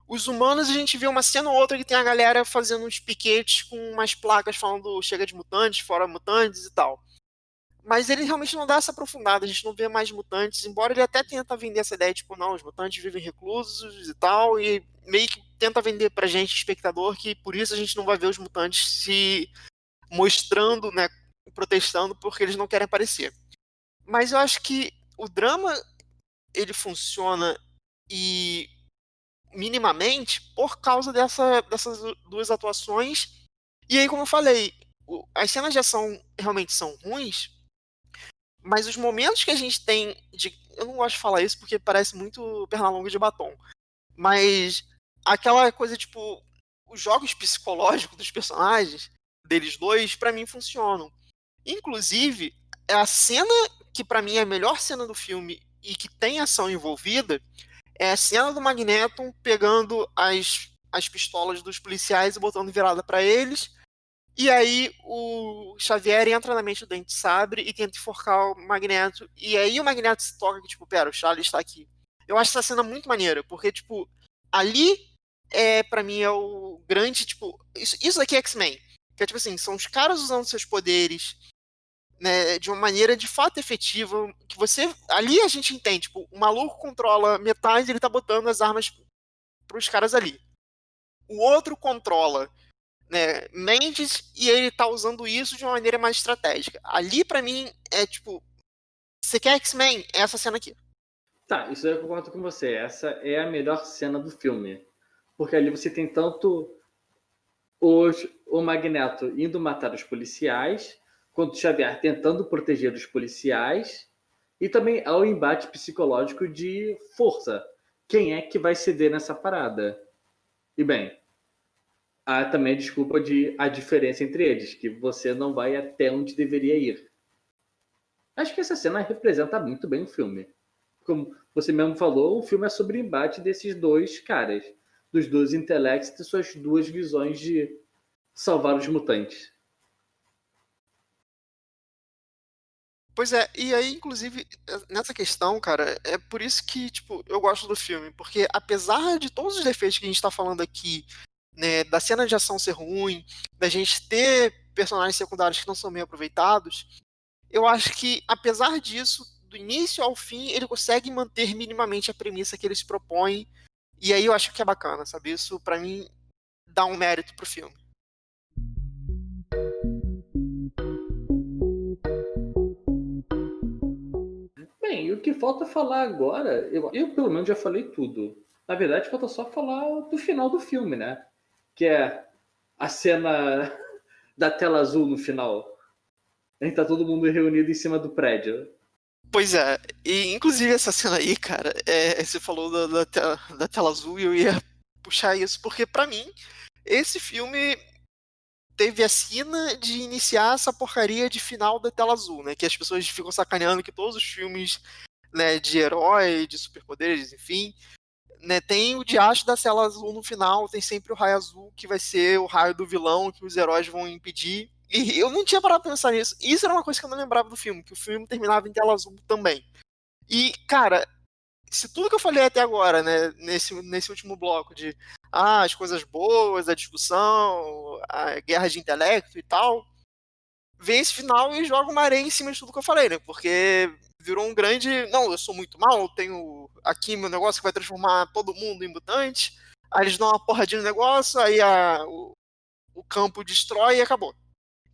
Os humanos, a gente vê uma cena ou outra que tem a galera fazendo uns piquetes com umas placas falando chega de mutantes, fora mutantes e tal. Mas ele realmente não dá essa aprofundada, a gente não vê mais mutantes, embora ele até tenta vender essa ideia, tipo, não, os mutantes vivem reclusos e tal, e meio que tenta vender pra gente, espectador, que por isso a gente não vai ver os mutantes se mostrando, né, protestando porque eles não querem aparecer. Mas eu acho que o drama, ele funciona e minimamente por causa dessas duas atuações. E aí, como eu falei, as cenas de ação realmente são ruins, Mas os momentos que a gente tem de. Eu não gosto de falar isso porque parece muito Pernalonga de batom. Mas aquela coisa, tipo, os jogos psicológicos dos personagens, deles dois, pra mim funcionam. Inclusive, a cena que pra mim é a melhor cena do filme e que tem ação envolvida é a cena do Magneto pegando as pistolas dos policiais e botando virada pra eles. E aí o Xavier entra na mente do Dente Sabre e tenta enforcar o Magneto. E aí o Magneto se toca que, tipo, pera, o Charlie está aqui. Eu acho essa cena muito maneira, porque, tipo, ali pra mim, é o grande, tipo, isso aqui é X-Men. Que é, tipo assim, são os caras usando seus poderes, né, de uma maneira de fato efetiva, que você, ali a gente entende, tipo, o maluco controla metade, ele tá botando as armas pros caras ali. O outro controla, né, Mendes, e ele tá usando isso de uma maneira mais estratégica. Ali, pra mim, é tipo, você quer X-Men? É essa cena aqui. Tá, isso eu concordo com você. Essa é a melhor cena do filme. Porque ali você tem tanto o Magneto indo matar os policiais, quanto o Xavier tentando proteger os policiais, e também há o embate psicológico de força. Quem é que vai ceder nessa parada? E bem, há também a desculpa de a diferença entre eles, que você não vai até onde deveria ir. Acho que essa cena representa muito bem o filme. Como você mesmo falou, o filme é sobre o embate desses dois caras, dos dois intelectos e suas duas visões de salvar os mutantes. Pois é, e aí, inclusive, nessa questão, cara, é por isso que, tipo, eu gosto do filme, porque apesar de todos os defeitos que a gente tá falando aqui, né, da cena de ação ser ruim, da gente ter personagens secundários que não são bem aproveitados, eu acho que, apesar disso, do início ao fim, ele consegue manter minimamente a premissa que ele se propõe, e aí eu acho que é bacana, sabe? Isso, pra mim, dá um mérito pro filme. Bem, e o que falta falar agora, eu pelo menos já falei tudo. Na verdade, falta só falar do final do filme, né? Que é a cena da tela azul no final. A gente tá todo mundo reunido em cima do prédio. Pois é, e inclusive essa cena aí, cara, você falou da tela azul e eu ia puxar isso, porque pra mim, esse filme teve a sina de iniciar essa porcaria de final da tela azul, né? Que as pessoas ficam sacaneando que todos os filmes, né, de herói, de superpoderes, enfim, né, tem o diacho da tela azul no final, tem sempre o raio azul que vai ser o raio do vilão que os heróis vão impedir. E eu não tinha parado pra pensar nisso. Isso era uma coisa que eu não lembrava do filme, que o filme terminava em tela azul também. E, cara, se tudo que eu falei até agora, né, nesse último bloco de as coisas boas, a discussão, a guerra de intelecto e tal, vem esse final e joga uma areia em cima de tudo que eu falei, né? Porque virou um grande. Não, eu sou muito mal, tenho aqui meu negócio que vai transformar todo mundo em mutante. Aí eles dão uma porradinha no negócio, aí o campo destrói e acabou.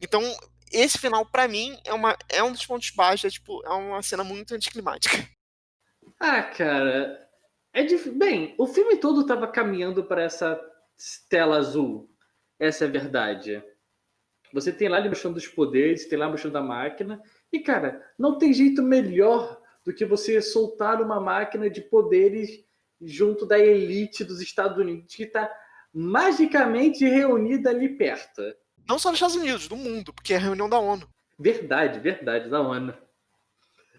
Então, esse final, pra mim, é um dos pontos baixos, tipo, é uma cena muito anticlimática. Ah, cara, bem, o filme todo tava caminhando para essa tela azul. Essa é a verdade. Você tem lá ele mostrando os poderes, tem lá mostrando a máquina. E, cara, não tem jeito melhor do que você soltar uma máquina de poderes junto da elite dos Estados Unidos, que está magicamente reunida ali perto. Não só nos Estados Unidos, do mundo, porque é a reunião da ONU. Verdade, verdade, da ONU.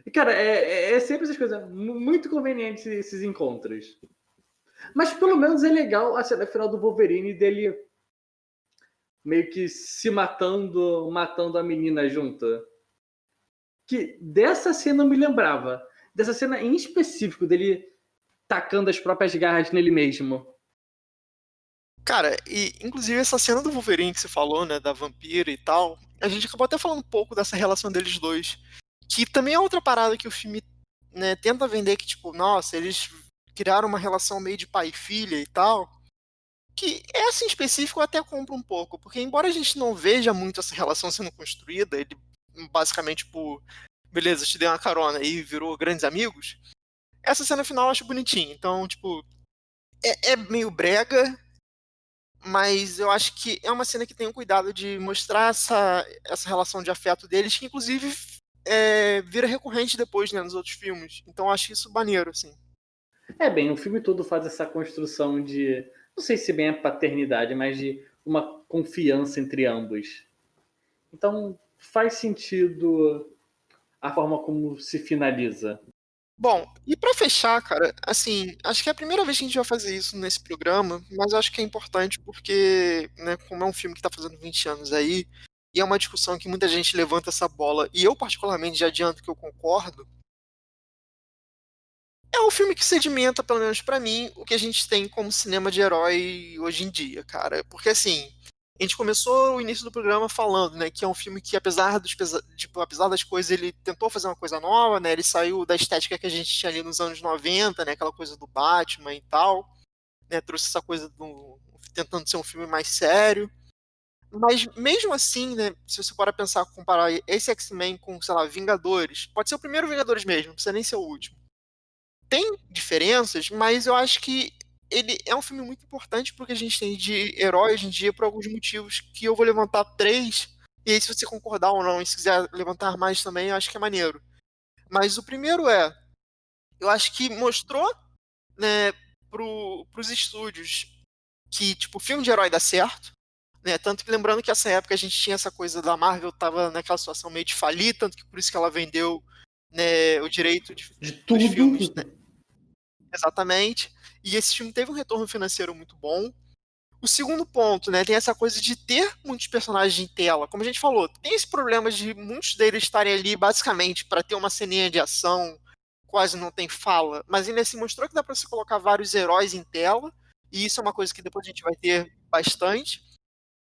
E, cara, é sempre essas coisas, muito convenientes esses encontros. Mas pelo menos é legal a cena final do Wolverine dele meio que se matando a menina junto. Que dessa cena eu me lembrava. Dessa cena em específico, dele tacando as próprias garras nele mesmo. Cara, e inclusive essa cena do Wolverine que você falou, né, da vampira e tal, a gente acabou até falando um pouco dessa relação deles dois, que também é outra parada que o filme, né, tenta vender que, tipo, nossa, eles criaram uma relação meio de pai e filha e tal, que essa em específico eu até compro um pouco, porque embora a gente não veja muito essa relação sendo construída, ele basicamente, tipo, beleza, te dei uma carona e virou grandes amigos, essa cena final eu acho bonitinha, então, tipo, é meio brega, mas eu acho que é uma cena que tem o cuidado de mostrar essa relação de afeto deles, que inclusive vira recorrente depois, né, nos outros filmes. Então eu acho isso maneiro, assim. Bem, o filme todo faz essa construção de, não sei se bem a paternidade, mas de uma confiança entre ambos. Então faz sentido a forma como se finaliza. Bom, e pra fechar, cara, assim, acho que é a primeira vez que a gente vai fazer isso nesse programa, mas eu acho que é importante porque, né, como é um filme que tá fazendo 20 anos aí, e é uma discussão que muita gente levanta essa bola, e eu particularmente já adianto que eu concordo, é um filme que sedimenta, pelo menos pra mim, o que a gente tem como cinema de herói hoje em dia, cara. Porque assim, a gente começou o início do programa falando, né, que é um filme que tipo, apesar das coisas, ele tentou fazer uma coisa nova, né? Ele saiu da estética que a gente tinha ali nos anos 90, né, aquela coisa do Batman e tal, né? Trouxe essa coisa do tentando ser um filme mais sério. Mas mesmo assim, né, se você for pensar, comparar esse X-Men com, sei lá, Vingadores, pode ser o primeiro Vingadores mesmo, não precisa nem ser o último. Tem diferenças, mas eu acho que ele é um filme muito importante porque a gente tem de herói hoje em dia por alguns motivos que eu vou levantar três. E aí, se você concordar ou não, e se quiser levantar mais também, eu acho que é maneiro. Mas o primeiro eu acho que mostrou, né, pros estúdios que, tipo, filme de herói dá certo, né? Tanto que lembrando que essa época a gente tinha essa coisa da Marvel tava naquela situação meio de falir, tanto que por isso que ela vendeu, né, o direito De dos tudo. filmes, né? Exatamente. E esse filme teve um retorno financeiro muito bom. O segundo ponto, né, tem essa coisa de ter muitos personagens em tela. Como a gente falou, tem esse problema de muitos deles estarem ali basicamente para ter uma ceninha de ação, quase não tem fala, mas ainda assim mostrou que dá para você colocar vários heróis em tela, e isso é uma coisa que depois a gente vai ter bastante.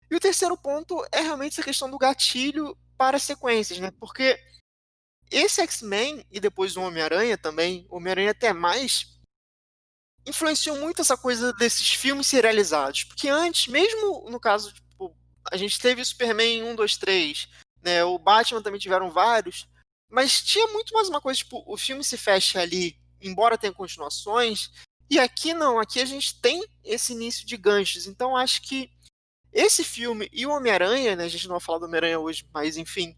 E o terceiro ponto é realmente essa questão do gatilho para as sequências, né? Porque esse X-Men e depois o Homem-Aranha também, o Homem-Aranha até mais, influenciou muito essa coisa desses filmes serializados. Porque antes, mesmo no caso, tipo, a gente teve Superman 1, 2, 3, né? O Batman também tiveram vários, mas tinha muito mais uma coisa, tipo, o filme se fecha ali, embora tenha continuações, e aqui não, aqui a gente tem esse início de ganchos. Então acho que esse filme e o Homem-Aranha, né? A gente não vai falar do Homem-Aranha hoje, mas enfim,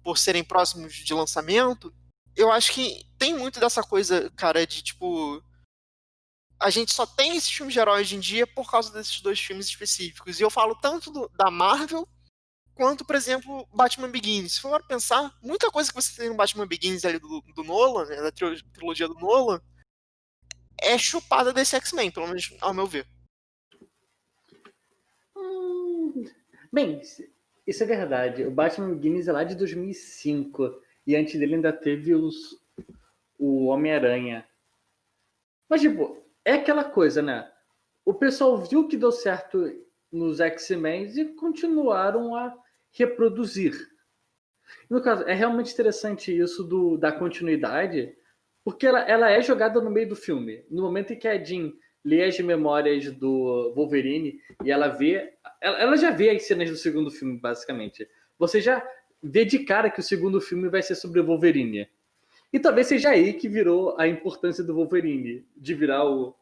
por serem próximos de lançamento, eu acho que tem muito dessa coisa, cara, de tipo a gente só tem esses filmes de herói hoje em dia por causa desses dois filmes específicos. E eu falo tanto da Marvel quanto, por exemplo, Batman Begins. Se for pensar, muita coisa que você tem no Batman Begins ali do Nolan, né, da trilogia do Nolan, é chupada desse X-Men, pelo menos ao meu ver. Bem, isso é verdade. O Batman Begins é lá de 2005 e antes dele ainda teve o Homem-Aranha. Mas, tipo, é aquela coisa, né? O pessoal viu que deu certo nos X-Men e continuaram a reproduzir. No caso, é realmente interessante isso da continuidade, porque ela é jogada no meio do filme. No momento em que a Jean lê as memórias do Wolverine e ela vê. Ela já vê as cenas do segundo filme, basicamente. Você já vê de cara que o segundo filme vai ser sobre o Wolverine. E talvez seja aí que virou a importância do Wolverine, de virar o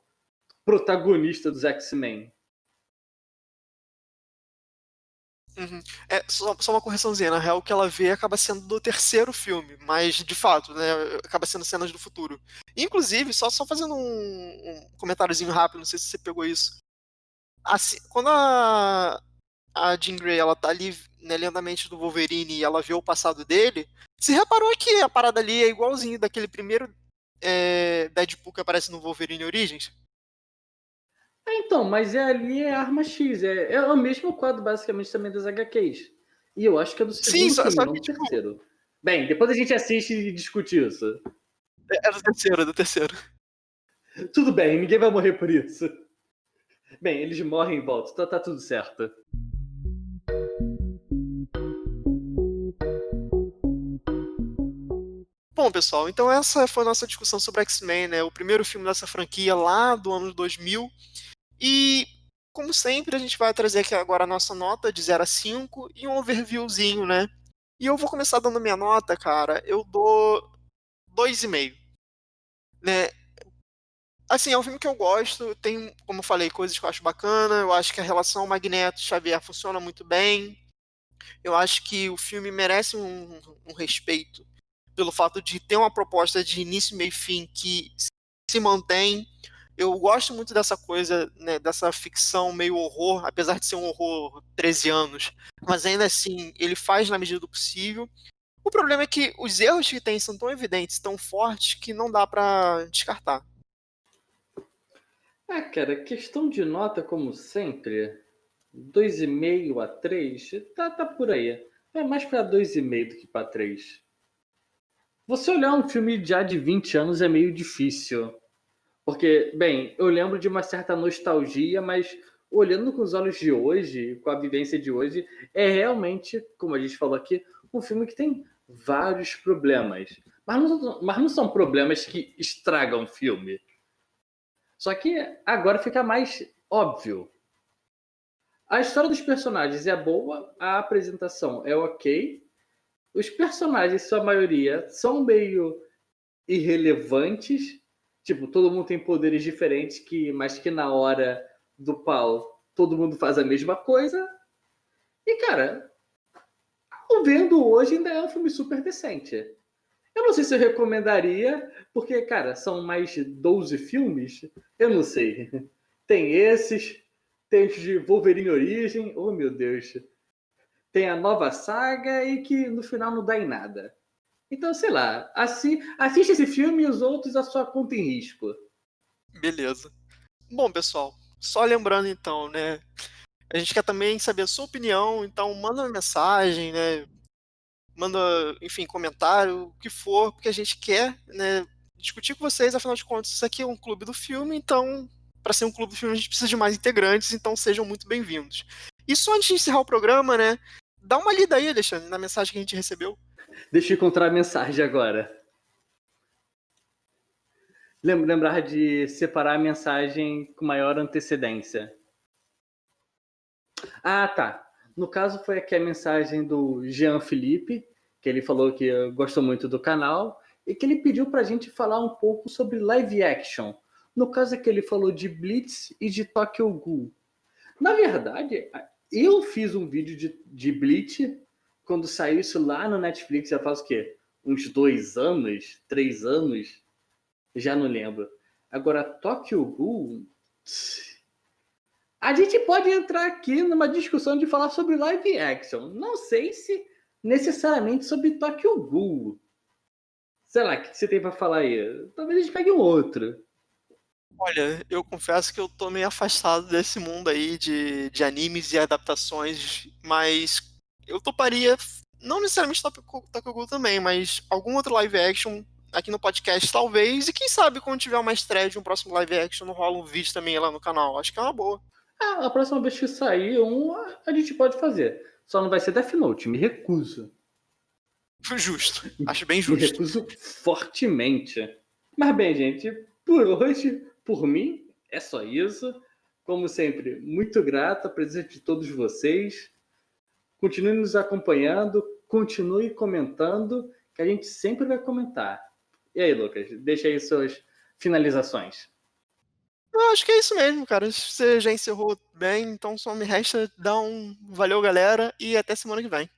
protagonista dos X-Men. Uhum. Só uma correçãozinha, na real, o que ela vê acaba sendo do terceiro filme, mas de fato, né, acaba sendo cenas do futuro. Inclusive, só fazendo um comentáriozinho rápido, não sei se você pegou isso. Assim, quando a Jean Grey ela tá ali, né, lentamente do Wolverine e ela vê o passado dele, você reparou que a parada ali é igualzinho daquele primeiro Deadpool que aparece no Wolverine Origins? Então, mas ali é Arma X, é o mesmo quadro basicamente também das HQs. E eu acho que é do Sim, segundo só, filme, só não que, do tipo, terceiro. Bem, depois a gente assiste e discute isso. é do terceiro, é do terceiro. Tudo bem, ninguém vai morrer por isso. Bem, eles morrem e voltam, então tá tudo certo. Bom, pessoal, então essa foi a nossa discussão sobre X-Men, né? O primeiro filme dessa franquia lá do ano 2000. E, como sempre, a gente vai trazer aqui agora a nossa nota de 0 a 5 e um overviewzinho, né? E eu vou começar dando minha nota, cara. Eu dou 2,5, né? Assim, é um filme que eu gosto, tem, como eu falei, coisas que eu acho bacana. Eu acho que a relação Magneto-Xavier funciona muito bem. Eu acho que o filme merece um respeito pelo fato de ter uma proposta de início, meio e fim que se mantém. Eu gosto muito dessa coisa, né, dessa ficção meio horror, apesar de ser um horror 13 anos, mas ainda assim ele faz na medida do possível. O problema é que os erros que tem são tão evidentes, tão fortes, que não dá pra descartar. Ah, cara, questão de nota, como sempre, 2,5 a 3, tá por aí. É mais pra 2,5 do que pra 3. Você olhar um filme já de 20 anos é meio difícil. Porque, bem, eu lembro de uma certa nostalgia, mas olhando com os olhos de hoje, com a vivência de hoje, é realmente, como a gente falou aqui, um filme que tem vários problemas. Mas não são problemas que estragam o filme. Só que agora fica mais óbvio. A história dos personagens é boa, a apresentação é ok. Os personagens, sua maioria, são meio irrelevantes. Tipo, todo mundo tem poderes diferentes, mas que na hora do pau todo mundo faz a mesma coisa. E, cara, o vendo hoje ainda é um filme super decente. Eu não sei se eu recomendaria, porque, cara, são mais de 12 filmes. Eu não sei. Tem esses, tem os de Wolverine Origem, oh meu Deus. Tem a nova saga e que no final não dá em nada. Então, sei lá, assiste esse filme e os outros a sua conta em risco. Beleza. Bom, pessoal, só lembrando então, né? A gente quer também saber a sua opinião, então manda uma mensagem, né? Manda, enfim, comentário, o que for, porque a gente quer, né, discutir com vocês, afinal de contas, isso aqui é um clube do filme, então, para ser um clube do filme, a gente precisa de mais integrantes, então sejam muito bem-vindos. E só antes de encerrar o programa, né, dá uma lida aí, Alexandre, na mensagem que a gente recebeu. Deixa eu encontrar a mensagem agora. Lembrar de separar a mensagem com maior antecedência. Ah, tá. No caso foi aqui a mensagem do Jean Felipe, que ele falou que gostou muito do canal e que ele pediu pra gente falar um pouco sobre live action. No caso é que ele falou de Blitz e de Tokyo Ghoul. Na verdade, eu fiz um vídeo de Bleach quando saiu isso lá no Netflix, já faz o quê? Uns 2 anos? 3 anos? Já não lembro. Agora, Tokyo Ghoul... A gente pode entrar aqui numa discussão de falar sobre live action. Não sei se necessariamente sobre Tokyo Ghoul. Sei lá, o que você tem pra falar aí? Talvez a gente pegue um outro. Olha, eu confesso que eu tô meio afastado desse mundo aí de animes e adaptações, mas eu toparia, não necessariamente Tokyo Ghoul também, mas algum outro live action aqui no podcast, talvez, e quem sabe quando tiver uma estreia de um próximo live action, não rola um vídeo também lá no canal. Acho que é uma boa. Ah, a próxima vez que sair a gente pode fazer. Só não vai ser Death Note, me recuso. Justo, acho bem Me justo. recuso fortemente. Mas bem, gente, por hoje, por mim, é só isso. Como sempre, muito grato à presença de todos vocês. Continue nos acompanhando, continue comentando, que a gente sempre vai comentar. E aí, Lucas, deixa aí suas finalizações. Eu acho que é isso mesmo, cara. Você já encerrou bem, então só me resta dar um valeu, galera, e até semana que vem.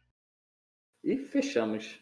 E fechamos.